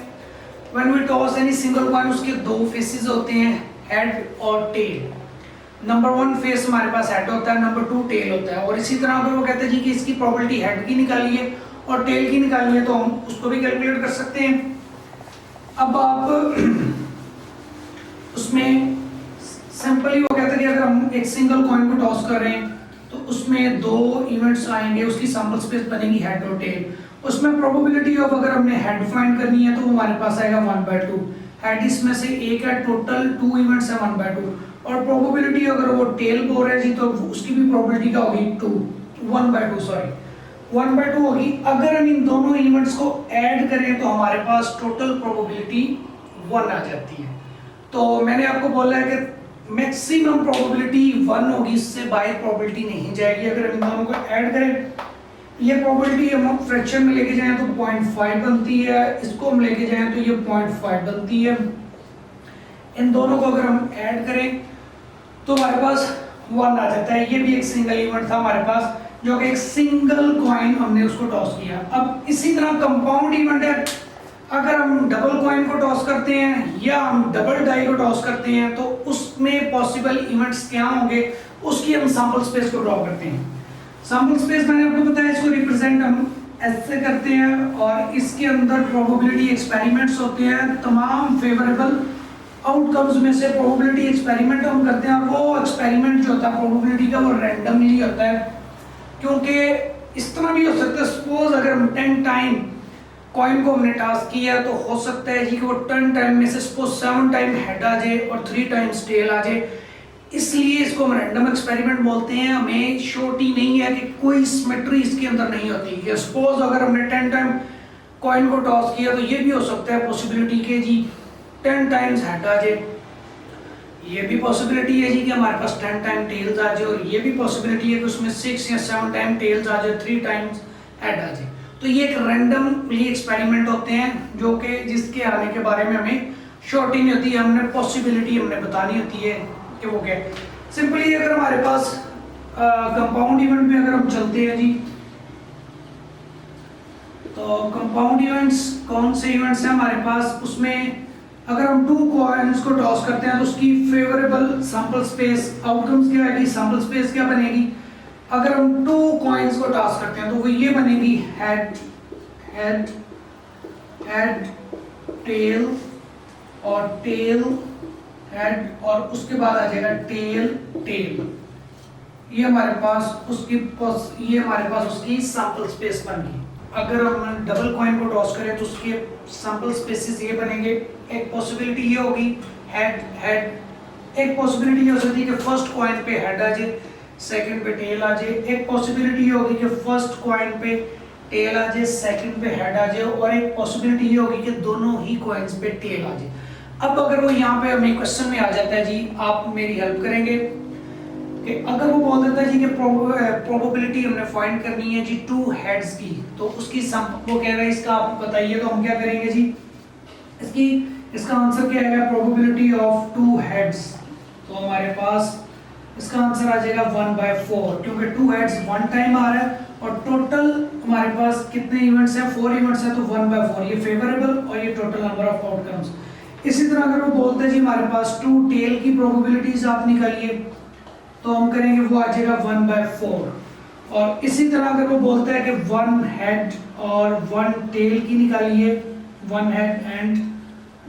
when we toss any single coin, उसके 2 फेसेस होते हैं, हेड और टेल। नंबर 1 फेस हमारे पास हेड होता है, नंबर 2 टेल होता है। और इसी तरह अगर वो कहते हैं जी कि इसकी प्रोबेबिलिटी हेड की निकालिए और टेल की निकालिए, तो हम उसको भी कैलकुलेट कर सकते हैं। अब आप उसमें सिंपली वो कहते हैं कि अगर हम एक सिंगल कॉइन को टॉस कर रहे हैं तो उसमें 2 इवेंट्स आएंगे, उसकी सैंपल स्पेस बनेगी हेड और टेल। उसमें प्रोबेबिलिटी ऑफ अगर हमने हेड फाइंड करनी है तो हमारे पास आएगा 1/2। हेड इसमें से एक है, टोटल 2 इवेंट्स है 1/2। और प्रोबेबिलिटी अगर वो टेल बोल रहे हैं जी, तो उसकी भी प्रोबेबिलिटी क्या होगी 1/2 होगी। अगर हम इन दोनों इवेंट्स को ऐड करें तो हमारे पास टोटल प्रोबेबिलिटी 1 आ जाती है। तो मैंने आपको बोला है कि मैक्सिमम प्रोबेबिलिटी 1 होगी, इससे बाहर प्रोबेबिलिटी नहीं जाएगी। अगर हम इन दोनों को ऐड करें, ये प्रोबेबिलिटी हम फ्रैक्शन में लेके जाएं तो 0.5 बनती है, इसको हम लेके जाएं तो ये 0.5 बनती है। इन दोनों को अगर हम ऐड करें तो हमारे पास 1 आ जाता है। ये भी एक सिंगल इवेंट था हमारे पास, जो कि एक सिंगल कॉइन हमने उसको टॉस किया। अब इसी तरह कंपाउंड इवेंट है, अगर हम डबल कॉइन को टॉस करते हैं या हम डबल डाई को टॉस करते हैं, तो उसमें पॉसिबल इवेंट्स क्या होंगे, उसकी हम सैंपल स्पेस को ड्रॉ करते हैं। सैंपल स्पेस मैंने आपको बताया, इसको रिप्रेजेंट हम ऐसे करते हैं और इसके अंदर प्रोबेबिलिटी एक्सपेरिमेंट्स होते हैं। तमाम फेवरेबल आउटकम्स में से प्रोबेबिलिटी एक्सपेरिमेंट हम करते हैं, और वो एक्सपेरिमेंट जो होता है प्रोबेबिलिटी का, वो रैंडमली होता है। क्योंकि इस तरह भी हो सकता है, सपोज अगर हम 10 टाइम कॉइन को हमने टास्क किया तो हो सकता है जी कि वो 10 टाइम में से सपोज 7 टाइम हेड आ जाए और 3 टाइम्स टेल आ जाए। इसलिए इसको हम रैंडम एक्सपेरिमेंट बोलते हैं। हमें श्योरिटी नहीं है कि कोई सिमेट्री इसके अंदर नहीं होती है। सपोज अगर हमने 10 टाइम कॉइन को टॉस किया तो ये भी हो सकता है पॉसिबिलिटी के जी 10 टाइम्स हेड आ जाए, ये भी पॉसिबिलिटी है जी कि हमारे पास 10 टाइम टेल्स आ जाए, और ये भी पॉसिबिलिटी है कि उसमें 6 या 7 टाइम टेल्स आ जाए, 3 टाइम्स हेड आ जाए। तो ये एक रैंडमली एक्सपेरिमेंट होते हैं जो कि जिसके आने के बारे में हमें श्योरिटी नहीं होती है, हमने पॉसिबिलिटी हमने बतानी होती है कि वो क्या है। सिंपली अगर हमारे पास कंपाउंड इवेंट में अगर हम चलते हैं जी, तो कंपाउंड इवेंट्स कौन से इवेंट्स हैं हमारे पास, उसमें अगर हम 2 कॉइन्स को टॉस करते हैं तो उसकी फेवरेबल सैंपल स्पेस आउटकम्स क्या आएगी, सैंपल स्पेस क्या बनेगी। अगर हम 2 कॉइन्स को टॉस करते हैं तो वो ये बनेगी हेड हेड हेड टेल और टेल हेड, और उसके बाद आ जाएगा टेल टेल। ये हमारे पास उसकी सैंपल स्पेस बन गई। अगर हम डबल कॉइन को टॉस करें तो उसके सैंपल स्पेसेस ये बनेंगे। एक पॉसिबिलिटी ये होगी हेड हेड, एक पॉसिबिलिटी ये हो सकती है कि फर्स्ट कॉइन पे हेड आ जाए, सेकंड पे टेल आ जाए। एक पॉसिबिलिटी ये होगी कि फर्स्ट कॉइन पे टेल आ जाए, सेकंड पे हेड आ जाए, और एक पॉसिबिलिटी ये होगी कि दोनों ही कॉइन्स पे टेल आ जाए। अब अगर वो यहाँ पे हमें क्वेश्चन में आ जाता है जी, आप मेरी हेल्प करेंगे कि अगर वो बोल देता है जी कि प्रोबेबिलिटी हमने फाइंड करनी है जी 2 हेड्स की, तो उसकी वो कह रहा है इसका आप बताइए, तो हम क्या करेंगे जी, इसका आंसर क्या है, प्रोबेबिलिटी ऑफ 2 हेड्स। तो हमारे पास इसका आंसर आ जाएगा 1/4, क्योंकि 2 हेड्स 1 टाइम आ रहा है और टोटल हमारे पास कितने इवेंट्स हैं, 4 इवेंट्स हैं, तो 1/4 ये फेवरेबल और ये टोटल नंबर ऑफ आउटकम्स। इसी तरह अगर वो बोलते हैं जी हमारे पास 2 टेल की प्रोबेबिलिटीज आप निकालिए, तो हम करेंगे वो आ जाएगा 1/4। और इसी तरह अगर वो बोलता है कि 1 हेड और 1 टेल की निकालिए, 1 हेड एंड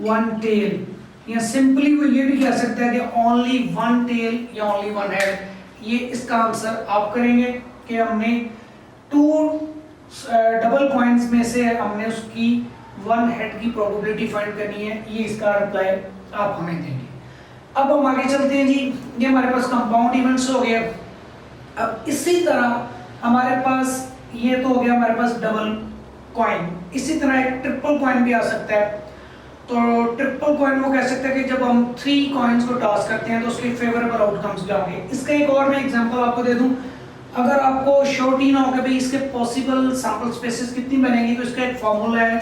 1 टेल, या सिंपली वो ये भी कह सकता है कि ओनली 1 टेल या ओनली 1 हेड। ये इसका आंसर आप करेंगे कि हमने 2 डबल कॉइन्स में से हमने उसकी 1 हेड की प्रोबेबिलिटी फाइंड करनी है। ये इसका रिप्लाई आप हमें देंगे। अब हम आगे चलते हैं जी, ये हमारे पास कंपाउंड इवेंट्स हो गया। अब इसी तरह हमारे पास ये तो हो गया हमारे पास डबल कॉइन, इसी तरह एक ट्रिपल कॉइन भी आ सकता है। तो ट्रिपल कॉइन वो कह सकते हैं कि जब हम 3 कॉइन्स को टॉस करते हैं तो उसके फेवरेबल आउटकम्स क्या होंगे। इसका एक और मैं एग्जांपल आपको दे दूं, अगर आपको श्योरिटी ना हो कि भाई इसके पॉसिबल सैंपल स्पेसेस कितनी बनेंगी, तो इसका एक फार्मूला है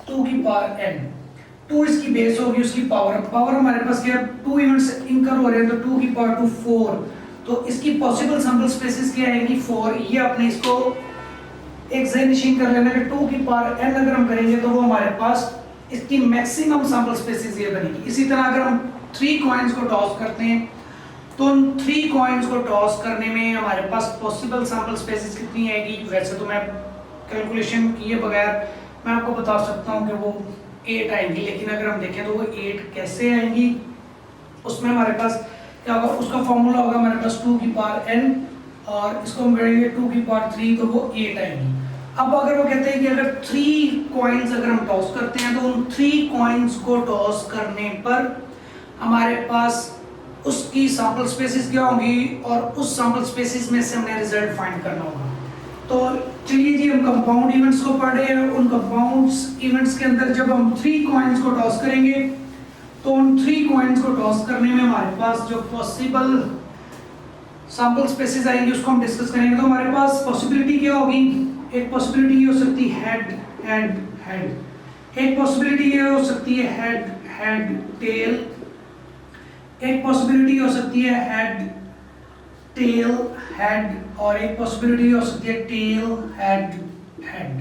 2 की पावर n। 2 इसकी बेस होगी, उसकी पावर हमारे पास क्या है, 2 इवेंट्स इंकर हो रहे हैं तो 2 की पावर 2 4, तो इसकी पॉसिबल सैंपल स्पेसेस क्या आएंगी 4। ये अपने इसको एक जेनिशिंग कर लेना कि 2 की पावर n अगर हम करेंगे तो वो हमारे पास इसकी मैक्सिमम सैंपल स्पेसेस ये बनेगी। इसी तरह अगर हम 3 कॉइन्स को टॉस करते हैं तो उन 3 कॉइन्स को टॉस करने में हमारे पास पॉसिबल सैंपल स्पेसेस कितनी आएगी। वैसे तो मैं कैलकुलेशन किए बगैर मैं आपको बता सकता हूँ कि वो 8 आएंगी, लेकिन अगर हम देखें तो वो 8 कैसे आएंगी, उसमें हमारे पास क्या होगा, उसका फॉर्मूला होगा हमारे पास 2 की पावर n और इसको हम करेंगे 2 की पावर 3, तो वो 8 आएंगी। अब अगर वो कहते हैं कि अगर 3 कॉइन्स अगर हम टॉस करते हैं तो उन 3 कॉइन्स को टॉस करने पर हमारे पास उसकी सैंपल स्पेसेस क्या होंगी और उस सैंपल स्पेसेस में से हमने रिजल्ट फाइंड करना होगा। तो चलिए जी, हम कंपाउंड इवेंट्स को पढ़ रहे हैं। उन कंपाउंड इवेंट्स के अंदर जब हम 3 कॉइन्स को टॉस करेंगे तो उन 3 कॉइन्स को टॉस करने में हमारे पास जो पॉसिबल सैंपल स्पेसेस आएंगे उसको हम डिस्कस करेंगे। तो हमारे पास पॉसिबिलिटी क्या होगी, एक पॉसिबिलिटी ये हो सकती है हेड हेड हेड, एक पॉसिबिलिटी ये हो सकती है हेड हेड टेल, एक पॉसिबिलिटी हो सकती है हेड टेल हेड, और एक पॉसिबिलिटी हो सकती है टेल हेड हेड,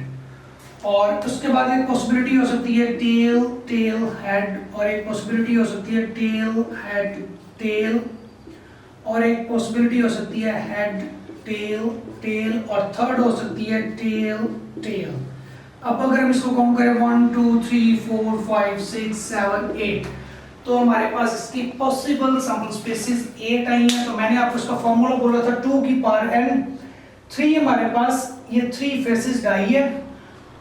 और उसके बाद एक पॉसिबिलिटी हो सकती है टेल टेल हेड, और एक पॉसिबिलिटी हो सकती है टेल हेड टेल, और एक पॉसिबिलिटी हो सकती है हेड टेल टेल, और थर्ड हो सकती है टेल टेल। अब अगर हम इसको काउंट करें 1 2 3 4 5 6 7 8, तो हमारे पास इसकी पॉसिबल सैंपल स्पेसेस 8 आई हैं। तो मैंने आपको इसका फॉर्मूला बोला था 2 की पावर n। 3 हमारे पास ये 3 फेसेस डाई है,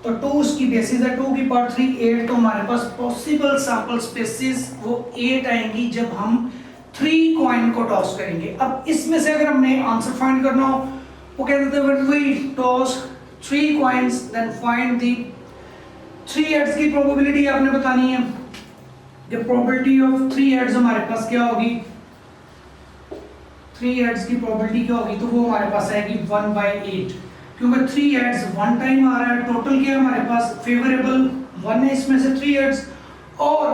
तो 2 इसकी बेसिस है, 2 की पावर 3 8, तो हमारे पास पॉसिबल सैंपल स्पेसेस वो 8 आएंगी जब हम 3 कॉइन को टॉस करेंगे। अब इसमें से अगर हमने आंसर फाइंड करना हो, वो कहते थे when we toss 3 coins then find the 3 heads की प्रोबेबिलिटी आपने बतानी है। द प्रोबेबिलिटी ऑफ 3 हेड्स हमारे पास क्या होगी, 3 हेड्स की प्रोबेबिलिटी क्या होगी, तो वो हमारे पास आएगी 1/8। क्योंकि 3 हेड्स वन टाइम आ रहा है। टोटल क्या है हमारे पास, फेवरेबल 1 है इसमें से 3 हेड्स, और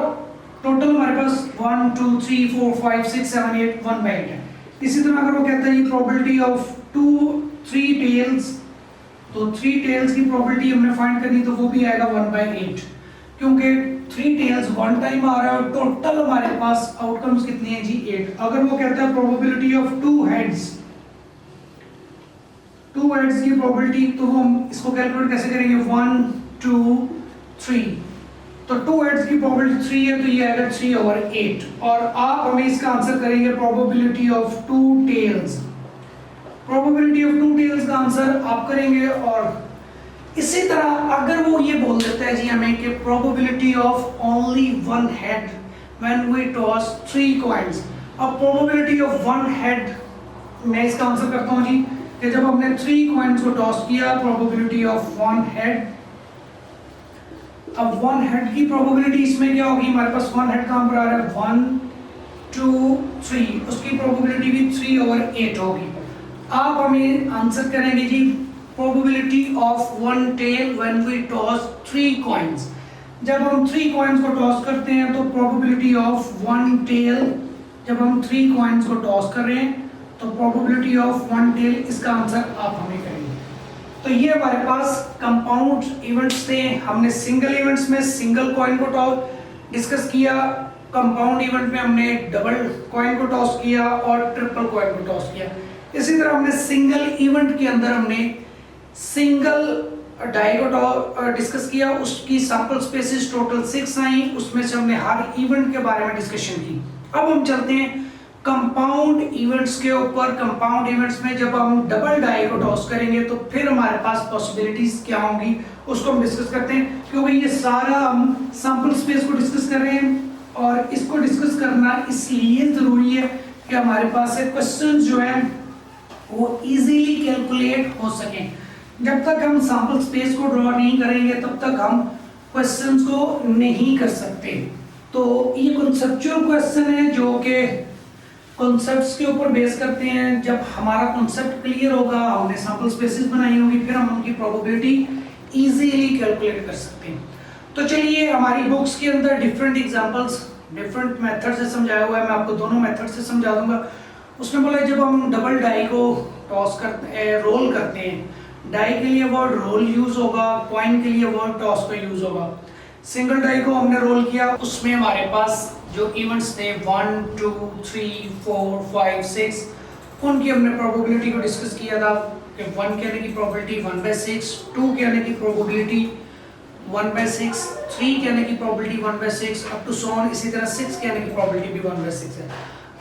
टोटल हमारे पास 1 2 3 4 5 6 7 8 1/8 है। इसी तरह अगर वो कहता है ये प्रोबेबिलिटी ऑफ 3 टेल्स, तो 3 टेल्स की प्रोबेबिलिटी हमने फाइंड करनी, तो वो भी आएगा 1/8, क्योंकि 3 टेल्स वन टाइम आ रहा है और टोटल हमारे पास आउटकम्स कितनी है जी 8। अगर वो कहता है प्रोबेबिलिटी ऑफ 2 हेड्स की प्रोबेबिलिटी, तो हम इसको कैलकुलेट कैसे करेंगे, 1 2 3, तो 2 हेड्स की प्रोबेबिलिटी 3 है, तो ये आएगा 3/8। और आप हमें इसका आंसर करेंगे probability of 2 tails. Probability of 2 tails का आंसर आप करेंगे। और इसी तरह अगर वो ये बोल देता है जी हमें कि probability of only 1 head when we toss 3 coins, अब प्रोबेबिलिटी ऑफ 1 हेड, मैं इसका आंसर करता हूँ जी कि जब हमने 3 कॉइंस को टॉस किया, प्रोबेबिलिटी ऑफ 1 हेड, अब 1 हेड की प्रोबेबिलिटी इसमें क्या होगी, हमारे पास 1 हेड कहां पर आ रहा है, 1 2 3, उसकी प्रोबेबिलिटी भी 3/8 होगी। आप हमें आंसर करेंगे जी probability of 1 tail when we toss 3 coins. जब हम 3 कॉइंस को टॉस करते हैं तो प्रोबेबिलिटी ऑफ 1 टेल, जब हम 3 कॉइंस को टॉस कर रहे हैं तो प्रोबेबिलिटी ऑफ 1 टेल, इसका आंसर आप हमें करेंगे। तो ये हमारे पास कंपाउंड इवेंट्स थे। हमने सिंगल इवेंट्स में सिंगल कॉइन को टॉस डिस्कस किया, कंपाउंड इवेंट में हमने डबल कॉइन को टॉस किया और ट्रिपल कॉइन को टॉस किया। इसी तरह हमने सिंगल इवेंट के अंदर हमने सिंगल डाई को डिस्कस किया, उसकी सैंपल स्पेसेस टोटल 6 आई, उसमें से हमने हर इवेंट के बारे में डिस्कशन की। अब हम चलते हैं कंपाउंड इवेंट्स के ऊपर। कंपाउंड इवेंट्स में जब हम डबल डाई को टॉस करेंगे तो फिर हमारे पास पॉसिबिलिटीज क्या होंगी, उसको हम डिस्कस करते हैं। क्योंकि ये सारा हम सैंपल स्पेस को डिस्कस कर रहे हैं और इसको डिस्कस करना इसलिए जरूरी है कि हमारे पास से क्वेश्चंस जो है वो इजीली कैलकुलेट हो सकें। जब तक हम सैंपल स्पेस को ड्रॉ नहीं करेंगे तब तक हम क्वेश्चंस को नहीं कर सकते। तो ये कॉन्सेप्चुअल क्वेश्चन है जो कि कॉन्सेप्ट्स के ऊपर बेस करते हैं। जब हमारा कॉन्सेप्ट क्लियर होगा, हमने सैंपल स्पेसेस बनाई होगी, फिर हम उनकी प्रोबेबिलिटी इजीली कैलकुलेट कर सकते हैं। तो चलिए, हमारी बुक्स के अंदर डिफरेंट एग्जांपल्स डिफरेंट मेथड से समझाया हुआ है, मैं आपको दोनों मेथड से समझा दूंगा। उसने बोला जब हम डबल डाई को टॉस करते हैं, रोल करते हैं, डाई के लिए वर्ड रोल यूज होगा, कॉइन के लिए वर्ड टॉस का यूज होगा। सिंगल डाई को हमने रोल किया, उसमें हमारे पास जो इवेंट्स थे 1 2 3 4 5 6, उनकी हमने प्रोबेबिलिटी को डिस्कस किया था कि 1 के आने की प्रोबेबिलिटी 1/6, 2 के आने की प्रोबेबिलिटी 1/6, 3 के आने की probability 1/6, up to so on. इसी तरह 6 के आने की प्रोबेबिलिटी भी 1/6 है।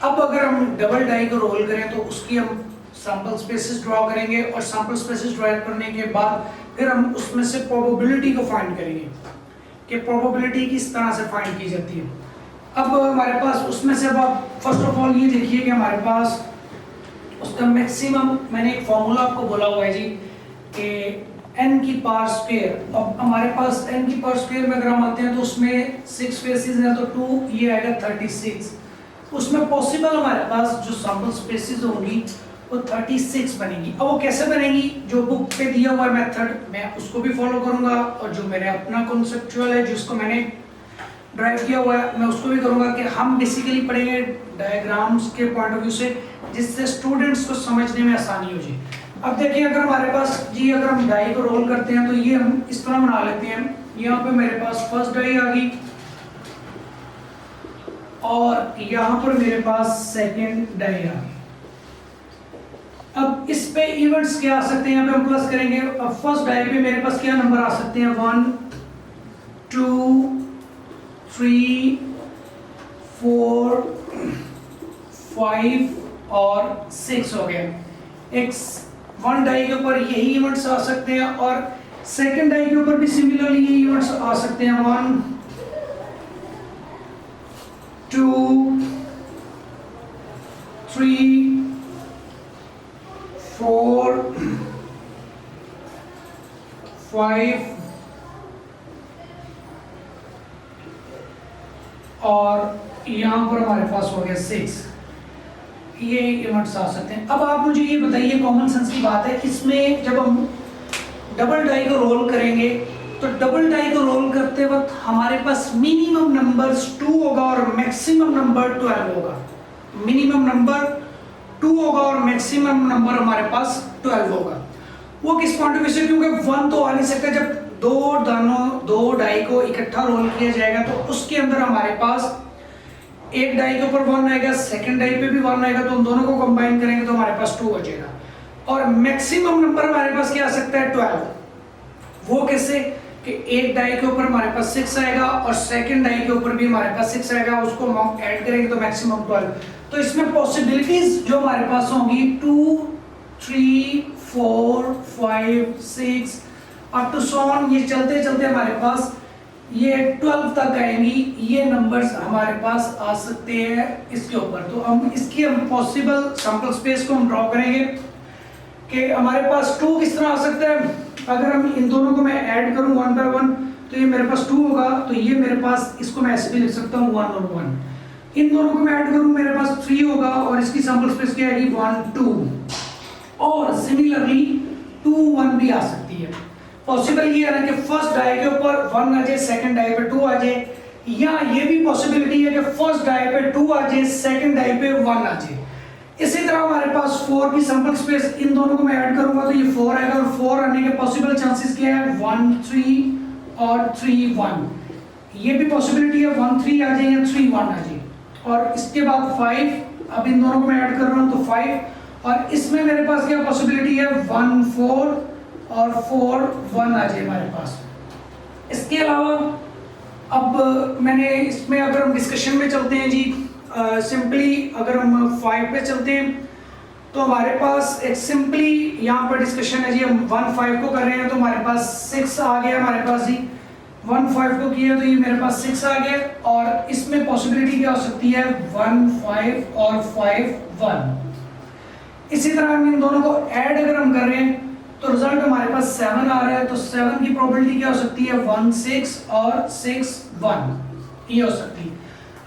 अब अगर हम डबल डाई को रोल करें तो उसकी हम सैंपल स्पेसेस ड्रॉ करेंगे और सैंपल स्पेसेस ड्रॉ करने के बाद फिर हम उसमें से प्रोबेबिलिटी को फाइंड करेंगे कि प्रोबेबिलिटी किस तरह से फाइंड की जाती है। अब हमारे पास उसमें से, अब आप फर्स्ट ऑफ ऑल ये देखिए कि हमारे पास उसका मैक्सिमम, मैंने एक फॉर्मूला आपको बोला हुआ है जी कि n की पावर स्क्वायर। अब हमारे पास n की पावर स्क्वायर में अगर हम आते हैं तो उसमें 6 फेसेस हैं, तो 2 ये आएगा 36। उसमें पॉसिबल हमारे पास जो सैंपल स्पेसेस होंगी वो 36 बनेगी। अब वो कैसे बनेगी, जो बुक पे दिया हुआ मेथड मैं उसको भी फॉलो करूंगा और जो मेरे अपना कॉन्सेप्चुअल है जिसको मैंने ड्राइव किया हुआ है मैं उसको भी करूंगा। कि हम बेसिकली पढ़ेंगे डायग्राम्स के पॉइंट ऑफ व्यू से, जिससे स्टूडेंट्स को समझने में आसानी हो जाए। अब देखिए, अगर हमारे पास जी, अगर हम डाई को रोल करते हैं तो ये हम इस तरह बना लेते हैं। यहाँ पे मेरे पास फर्स्ट डाई आ गई और यहाँ पर मेरे पास सेकेंड डाई आ गई। अब इस पे इवेंट्स क्या आ सकते हैं, यहाँ पे हम प्लस करेंगे। अब फर्स्ट डाई पे मेरे पास क्या नंबर आ सकते हैं, 1 2 3 4 5 और 6 हो गया। एक 1 डाई के ऊपर यही इवेंट्स आ सकते हैं और सेकेंड डाई के ऊपर भी सिमिलरली यही इवेंट्स आ सकते हैं। 1 2 3 4 5 और यहाँ पर हमारे पास हो गया 6। ये इवेंट्स आ सकते हैं। अब आप मुझे ये बताइए, कॉमन सेंस की बात है, इसमें जब हम डबल डाई को रोल करेंगे तो डबल डाई को रोल करते वक्त हमारे पास मिनिमम नंबर्स 2 होगा और मैक्सिमम नंबर 12 होगा। मिनिमम नंबर 2 होगा और मैक्सिमम नंबर हमारे पास 12 होगा। वो किस पॉइंट ऑफ व्यू से, क्योंकि 1 तो आ नहीं सकता। जब दो डाई को इकट्ठा रोल किया जाएगा तो उसके अंदर हमारे पास एक डाई के ऊपर 1 आएगा, सेकंड डाई पे भी 1 आएगा, तो उन दोनों को कंबाइन करेंगे तो हमारे पास 2 बचेगा। और मैक्सिमम नंबर हमारे पास क्या आ सकता है, 12। वो कैसे कि एक डाई के ऊपर हमारे पास 6 आएगा और सेकंड डाई के ऊपर भी हमारे पास 6 आएगा, उसको हम ऐड करेंगे तो मैक्सिमम 12। तो इसमें पॉसिबिलिटीज जो हमारे पास होंगी 2, 3, 4, 5, 6 अप टू सो ऑन, ये चलते चलते हमारे पास ये 12 तक आएंगी। ये नंबर्स हमारे पास आ सकते हैं इसके ऊपर। तो हम इसकी पॉसिबल सैंपल स्पेस को हम ड्रॉ करेंगे कि हमारे पास 2 किस तरह आ सकता है। अगर हम इन दोनों को मैं ऐड करूं 1 बाय 1 तो ये मेरे पास 2 होगा, तो ये मेरे पास, इसको मैं ऐसे भी लिख सकता हूं 1 और 1। इन दोनों को मैं ऐड करूं मेरे पास 3 होगा और इसकी सैंपल स्पेस क्या आएगी 1, 2। और सिमिलरली 2, 1 भी आ सकती है। पॉसिबल ये है ना कि फर्स्ट डाई के ऊपर 1 आ जाए, सेकंड डाई पे 2 आ जाए, या ये भी पॉसिबिलिटी है कि फर्स्ट डाई पे 2 आ जाए, सेकंड डाई पे 1 आ जाए। इसी तरह हमारे पास 4 की सैंपल स्पेस, इन दोनों को मैं ऐड करूंगा तो ये 4 आएगा और 4 आने के पॉसिबल चांसेस क्या है 1, 3 और 3, 1। ये भी पॉसिबिलिटी है 1, 3 आ जाए या 3, 1 आ जाए। और इसके बाद 5, अब इन दोनों को मैं ऐड कर रहा हूं तो 5, और इसमें मेरे पास क्या पॉसिबिलिटी है 1, 4 और 4, 1 आ जाए हमारे पास। इसके अलावा अब मैंने इसमें, अगर हम डिस्कशन में चलते हैं जी, सिंपली अगर हम 5 पे चलते हैं तो हमारे पास एक सिंपली यहाँ पर डिस्कशन है जी। हम 1, 5 को कर रहे हैं तो हमारे पास 6 आ गया हमारे पास जी। 1, 5 को किया तो ये मेरे पास 6 आ गया, और इसमें पॉसिबिलिटी क्या हो सकती है 1, 5 और 5, 1। इसी तरह हम इन दोनों को ऐड अगर हम कर रहे हैं तो रिजल्ट हमारे पास 7 आ रहा है, तो 7 की प्रोबेबिलिटी क्या हो सकती है 1, 6 और 6, 1 ये हो सकती है।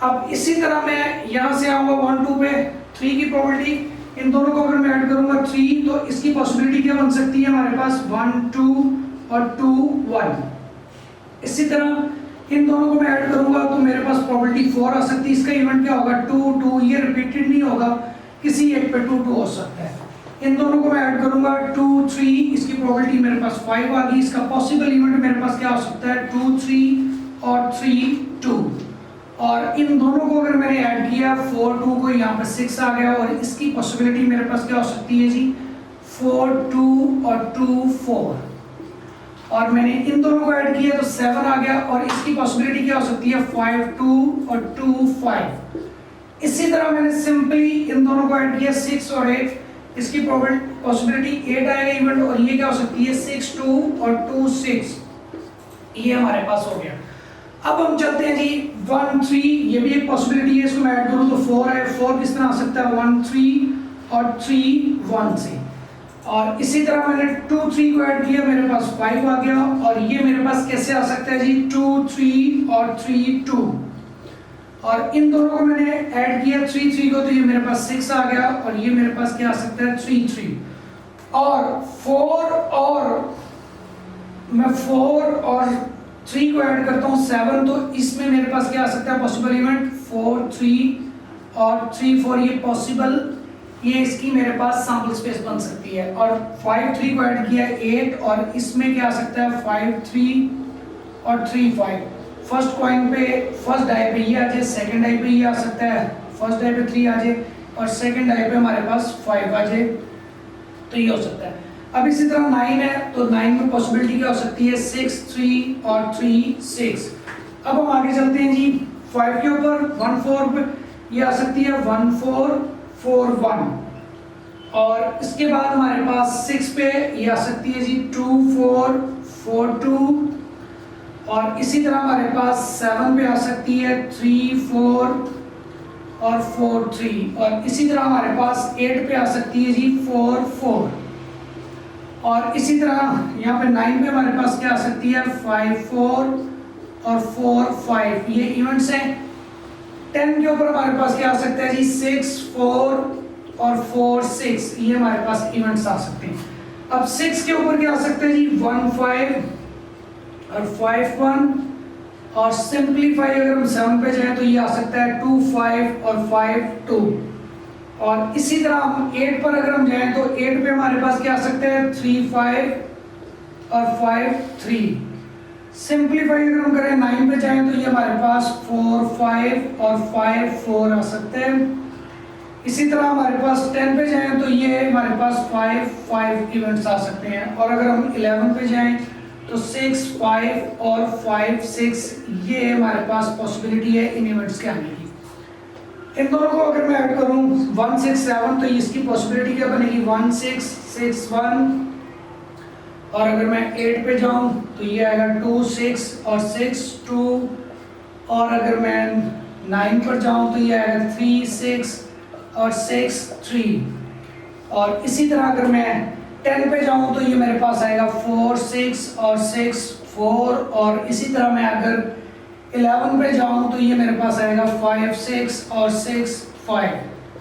अब इसी तरह मैं यहाँ से आऊँगा 1, 2 पे, 3 की प्रोबेबिलिटी, इन दोनों को अगर मैं ऐड करूँगा 3 तो इसकी पॉसिबिलिटी क्या बन सकती है हमारे पास 1, 2 और 2, 1। इसी तरह इन दोनों को मैं ऐड करूँगा तो मेरे पास प्रोबेबिलिटी 4 आ सकती है। इसका इवेंट क्या होगा 2, 2, ये रिपीटेड नहीं होगा, किसी एक पे 2, 2 हो सकता है। इन दोनों को मैं ऐड करूंगा 2, 3, इसकी प्रोबेबिलिटी मेरे पास 5 आ गई। इसका पॉसिबल इवेंट मेरे पास क्या हो सकता है 2, 3 और 3, 2। और इन दोनों को अगर मैंने ऐड किया 4, 2 को, यहाँ पर 6 आ गया, और इसकी पॉसिबिलिटी मेरे पास क्या हो सकती है जी 4, 2 और 2, 4। और मैंने इन दोनों को ऐड किया तो 7 आ गया, और इसकी पॉसिबिलिटी क्या हो सकती है 5, 2 और 2, 5। इसी तरह मैंने सिंपली इन दोनों को ऐड किया 6 और 8, इसकी पॉसिबिलिटी 8 आएगा इवेंट, और ये क्या हो सकती है 6, 2 और 2, 6। ये हमारे पास हो गया। अब हम चलते हैं जी 1, 3, ये भी एक पॉसिबिलिटी है, इसको मैं ऐड करूं तो 4 है। 4 किस तरह आ सकता है 1, 3 और 3, 1 से। और इसी तरह मैंने 2, 3 को ऐड किया, मेरे पास 5 आ गया, और ये मेरे पास कैसे आ सकता है जी 2, 3 और 3, 2। और इन दोनों को मैंने ऐड किया 3, 3 को, तो ये मेरे पास 6 आ गया, और ये मेरे पास क्या आ सकता है 3, 3। और 4 और मैं 4 और 3 को ऐड करता हूँ 7, तो इसमें मेरे पास क्या आ सकता है पॉसिबल इवेंट 4, 3 और 3, 4, ये पॉसिबल, ये इसकी मेरे पास सैंपल स्पेस बन सकती है। और 5, 3 को ऐड किया 8, और इसमें क्या आ सकता है 5, 3 और 3, 5। फर्स्ट कॉइन पे, फर्स्ट डाई पे ये आ जाए, सेकंड डाई पे ये आ सकता है, फर्स्ट डाई पे 3 आ जाए, और सेकंड डाई पे हमारे पास 5 आ जाए, तो ये हो सकता है। अब इसी तरह 9 है, तो 9 में पॉसिबिलिटी क्या हो सकती है 6, 3 और 3, 6। अब हम आगे चलते हैं जी 5 के ऊपर 1, 4 पे ये आ सकती है 1, 4, 4, 1। और इसके बाद हमारे पास 6 पे ये आ सकती है जी 2, 4, 4, 2। और इसी तरह हमारे पास 7 पे आ सकती है 3, 4 और 4, 3। और इसी तरह हमारे पास 8 पे आ सकती है जी 4, 4। और इसी तरह यहाँ पे 9 पे हमारे पास क्या आ सकती है 5, 4 और 4, 5। ये इवेंट्स हैं। 10 के ऊपर हमारे पास क्या आ सकता है जी 6, 4 और 4, 6। ये हमारे पास इवेंट्स आ सकते हैं। अब 6 के ऊपर क्या आ सकते हैं जी, 1 5 और 5 1, और सिंप्लीफाई अगर हम 7 पे जाएं तो ये आ सकता है 2 5 और 5 2, और इसी तरह हम 8 पर अगर हम जाएं तो 8 पे हमारे पास क्या आ सकता है 3 5 और 5 3। सिंप्लीफाई अगर हम करें 9 पे जाएं तो ये हमारे पास 4 5 और 5 4 आ सकते हैं। इसी तरह हमारे पास 10 पे जाएं तो ये हमारे पास 5 5 इवेंट्स आ सकते हैं, और अगर हम 11 पे जाएं तो 6 5 और 5 6, ये हमारे पास पॉसिबिलिटी है इन इवेंट्स के आने की। इन दोनों को अगर मैं ऐड करूं 1 6 7 तो इसकी पॉसिबिलिटी क्या बनेगी 1 6 6 1, और अगर मैं 8 पे जाऊं तो ये आएगा 2 6 और 6 2, और अगर मैं 9 पर जाऊं तो ये आएगा 3 6 और 6 3, और इसी तरह अगर मैं 10 पे जाऊं तो ये मेरे पास आएगा 4 6 और 6 4, और इसी तरह मैं अगर 11 पे जाऊं तो ये मेरे पास आएगा 5 6 और 6 5।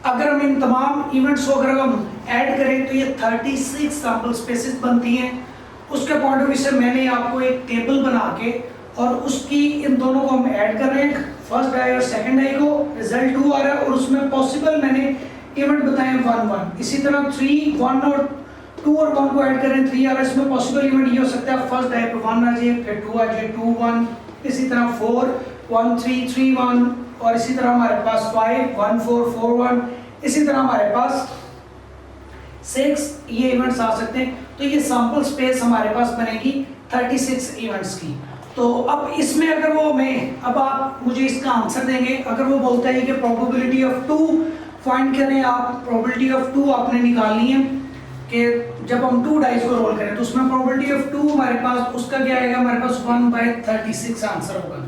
अगर हम इन तमाम इवेंट्स को अगर हम ऐड करें तो ये 36 सैंपल स्पेसेस बनती हैं। उसके पॉइंट ऑफ व्यू से मैंने आपको एक टेबल बना के और उसकी इन दोनों को हम ऐड कर रहे हैं, फर्स्ट डाई और सेकंड डाई को, रिजल्ट 2 आ रहा है, और उसमें पॉसिबल मैंने इवेंट बताए 1 1। इसी तरह 3 1 और 2 और 1 को ऐड करें 3 आ रहा है, इसमें पॉसिबल इवेंट ये हो सकता है फर्स्ट डाई पे 1 आ जाए, फिर 2 आ जाए 2 1, इसी तरह 4 1 3 3 1, और इसी तरह हमारे पास 5 1 4 4 1, इसी तरह हमारे पास 6 ये इवेंट्स आ सकते हैं। तो ये सैंपल स्पेस हमारे पास बनेगी 36 इवेंट्स की। तो अब इसमें अगर वो अब आप मुझे इसका आंसर देंगे, अगर वो बोलता है कि प्रोबेबिलिटी ऑफ 2 फाइंड करें, आप प्रोबेबिलिटी ऑफ 2 आपने निकालनी है कि जब हम 2 डाइस को रोल करें तो उसमें प्रोबेबिलिटी ऑफ 2 हमारे पास उसका क्या आएगा, हमारे पास 1/36 आंसर होगा।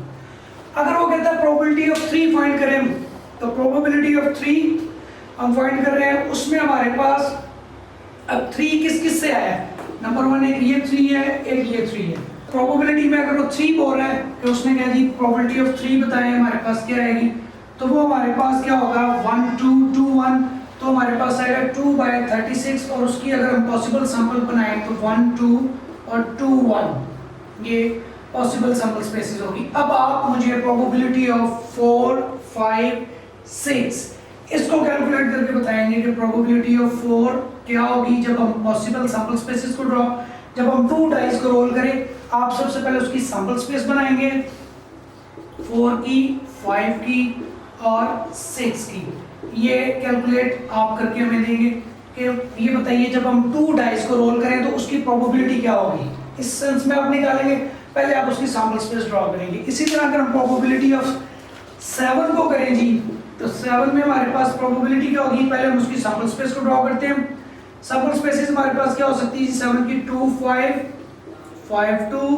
अगर वो कहता है प्रोबेबिलिटी ऑफ 3 फाइंड करें, तो प्रोबेबिलिटी ऑफ 3 हम फाइंड कर रहे हैं, उसमें हमारे पास अब 3 किस किस से आया है, नंबर 1 एक ये 3 है, एक ये 3 है। प्रोबेबिलिटी में अगर वो 3 बोल रहा है कि उसने क्या जी प्रोबेबिलिटी ऑफ 3 बताया, हमारे पास क्या आएगी, तो वो हमारे पास क्या होगा 1 2 2 1, तो हमारे पास आएगा 2/36, और उसकी अगर हम पॉसिबल सैंपल बनाएं तो 1 2 और 2 1, ये पॉसिबल सैंपल स्पेसेस होगी। अब आप मुझे प्रोबेबिलिटी ऑफ 4 5 6 इसको कैलकुलेट करके बताएंगे कि प्रोबेबिलिटी ऑफ 4 क्या होगी जब हम पॉसिबल सैंपल स्पेसेस को ड्रॉ, जब हम 2 डाइस को रोल करें। आप सबसे पहले उसकी सैंपल स्पेस बनाएंगे 4 की 5 की और 6 की, ये कैलकुलेट आप करके हमें देंगे कि ये बताइए जब हम 2 डाइस को रोल करें तो उसकी प्रोबेबिलिटी क्या होगी, इस सेंस में आप निकालेंगे। पहले आप उसकी सैंपल स्पेस ड्रॉ करेंगे। इसी तरह अगर हम प्रोबेबिलिटी ऑफ 7 को करें जी, तो 7 में हमारे पास प्रोबेबिलिटी क्या होगी, पहले हम उसकी सैंपल स्पेस को ड्रॉ करते हैं। सैंपल स्पेसेस हमारे पास क्या हो सकती है 7 की 2 5 5 2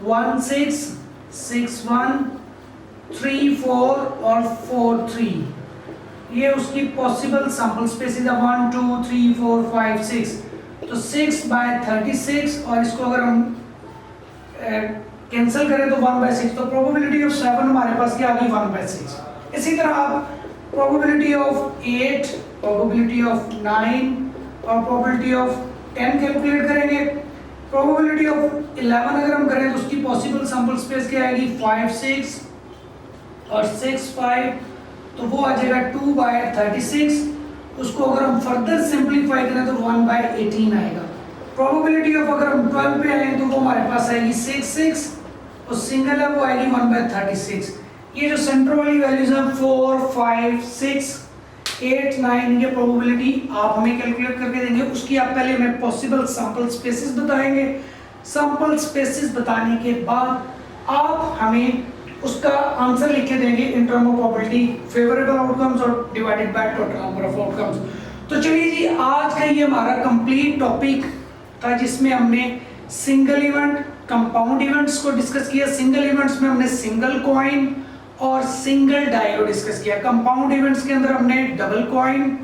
1 6 6 1 3 4 और 4 3, ये उसकी पॉसिबल सैंपल स्पेसेस है 1 2 3 4 5 6, तो 6/36, और इसको अगर हम कैंसिल करें तो 1/6, तो प्रोबेबिलिटी ऑफ 7 हमारे पास क्या आ गई 1/6। इसी तरह आप प्रोबेबिलिटी ऑफ 8, प्रोबेबिलिटी ऑफ 9 और प्रोबेबिलिटी ऑफ 10 कैलकुलेट करेंगे। प्रोबेबिलिटी ऑफ 11 अगर हम करें तो उसकी पॉसिबल सैंपल स्पेस क्या आएगी 5 6 और 6 5, तो वो आ जाएगा 2/36। उसको अगर हम फर्दर सिंप्लीफाई करें तो 1/18 आएगा। प्रोबेबिलिटी ऑफ अगर हम 12 पे आए तो वो हमारे पास आएगी 6 6, और सिंगल है वो आएगी 1/36। ये जो सेंटर वाली वैल्यूज हैं 4 5 6 8 9, ये प्रोबेबिलिटी आप हमें कैलकुलेट करके देंगे। उसकी आप पहले हमें पॉसिबल सैंपल स्पेसेस बताएंगे। सैंपल स्पेसेस बताने के बाद आप हमें उसका आंसर लिख के देंगे in term of probability, favourable outcomes और divided by total number of outcomes. तो चलिए जी, आज का ये हमारा कंप्लीट टॉपिक था जिसमें हमने सिंगल इवेंट, कंपाउंड इवेंट्स को डिस्कस किया। सिंगल इवेंट्स में हमने सिंगल कॉइन और सिंगल डाई को डिस्कस किया। कंपाउंड इवेंट्स के अंदर हमने डबल कॉइन,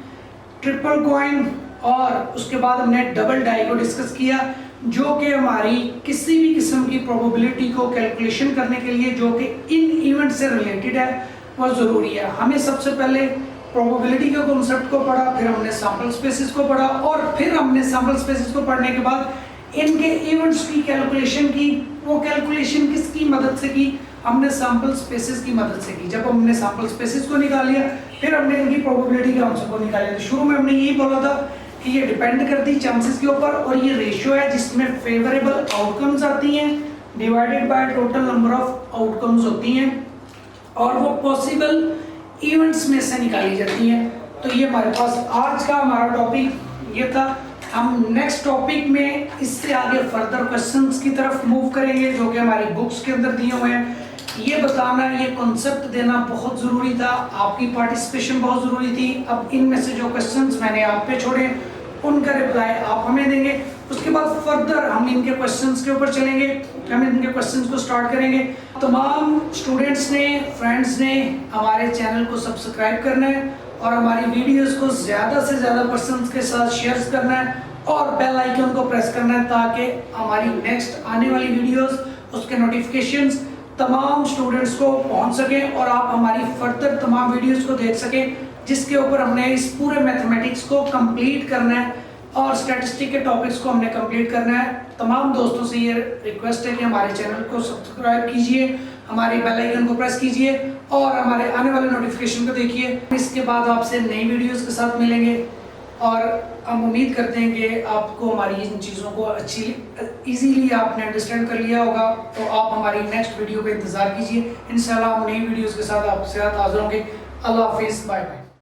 ट्रिपल कॉइन और उसके बाद हमने डबल डाई को डिस्कस किया, जो कि हमारी किसी भी किस्म की प्रोबेबिलिटी को कैलकुलेशन करने के लिए जो कि इन इवेंट से रिलेटेड है, वह ज़रूरी है। हमें सबसे पहले प्रोबेबिलिटी के कॉन्सेप्ट को पढ़ा, फिर हमने सैंपल स्पेसिस को पढ़ा, और फिर हमने सैंपल स्पेसिस को पढ़ने के बाद इनके इवेंट्स की कैलकुलेशन की। वो कैलकुलेशन किसकी मदद से की? हमने सैंपल स्पेसिस की मदद से की। जब हमने सैंपल स्पेसिस को निकाल लिया, फिर हमने इनकी प्रोबेबिलिटी के आंसर को निकाल लिया। तो शुरू में हमने यही बोला था कि ये डिपेंड करती है चांसेस के ऊपर, और ये रेशियो है जिसमें फेवरेबल आउटकम्स आती हैं divided by total number of outcomes होती हैं, और वो पॉसिबल इवेंट्स में से निकाली जाती हैं। तो ये हमारे पास आज का हमारा टॉपिक ये था। हम नेक्स्ट टॉपिक में इससे आगे फर्दर क्वेश्चंस की तरफ मूव करेंगे जो कि हमारी बुक्स के अंदर दिए हुए हैं। ये बताना, ये कॉन्सेप्ट देना बहुत ज़रूरी था, आपकी पार्टिसिपेशन बहुत ज़रूरी थी। अब इनमें से जो क्वेश्चंस मैंने आप पे छोड़े उनका रिप्लाई आप हमें देंगे। उसके बाद फर्दर हम इनके क्वेश्चंस के ऊपर चलेंगे, हम इनके क्वेश्चंस को स्टार्ट करेंगे। तमाम स्टूडेंट्स ने, फ्रेंड्स ने हमारे चैनल को सब्सक्राइब करना है और हमारी वीडियोस को ज़्यादा से ज़्यादा पर्सन्स के साथ शेयर करना है और बेल आइकन को प्रेस करना है ताकि हमारी नेक्स्ट आने वाली वीडियोस, उसके नोटिफिकेशंस तमाम स्टूडेंट्स को पहुंच सके और आप हमारी फर्दर तमाम वीडियोस को देख सकें जिसके ऊपर हमने इस पूरे मैथमेटिक्स को कंप्लीट करना है और स्टैटिस्टिक के टॉपिक्स को हमने कंप्लीट करना है। तमाम दोस्तों से ये रिक्वेस्ट है कि हमारे चैनल को सब्सक्राइब कीजिए, हमारे बेल आइकन को प्रेस कीजिए और हमारे आने वाले नोटिफिकेशन को देखिए। इसके बाद आपसे नई वीडियोस के साथ मिलेंगे और हम उम्मीद करते हैं कि आपको हमारी इन चीज़ों को अच्छी इजीली आपने अंडरस्टैंड कर लिया होगा। तो आप हमारी नेक्स्ट वीडियो का इंतज़ार कीजिए। इंशाल्लाह हम नई वीडियोस के साथ आपके साथ हाजिर होंगे। अल्लाह हाफिज़, बाय बाय।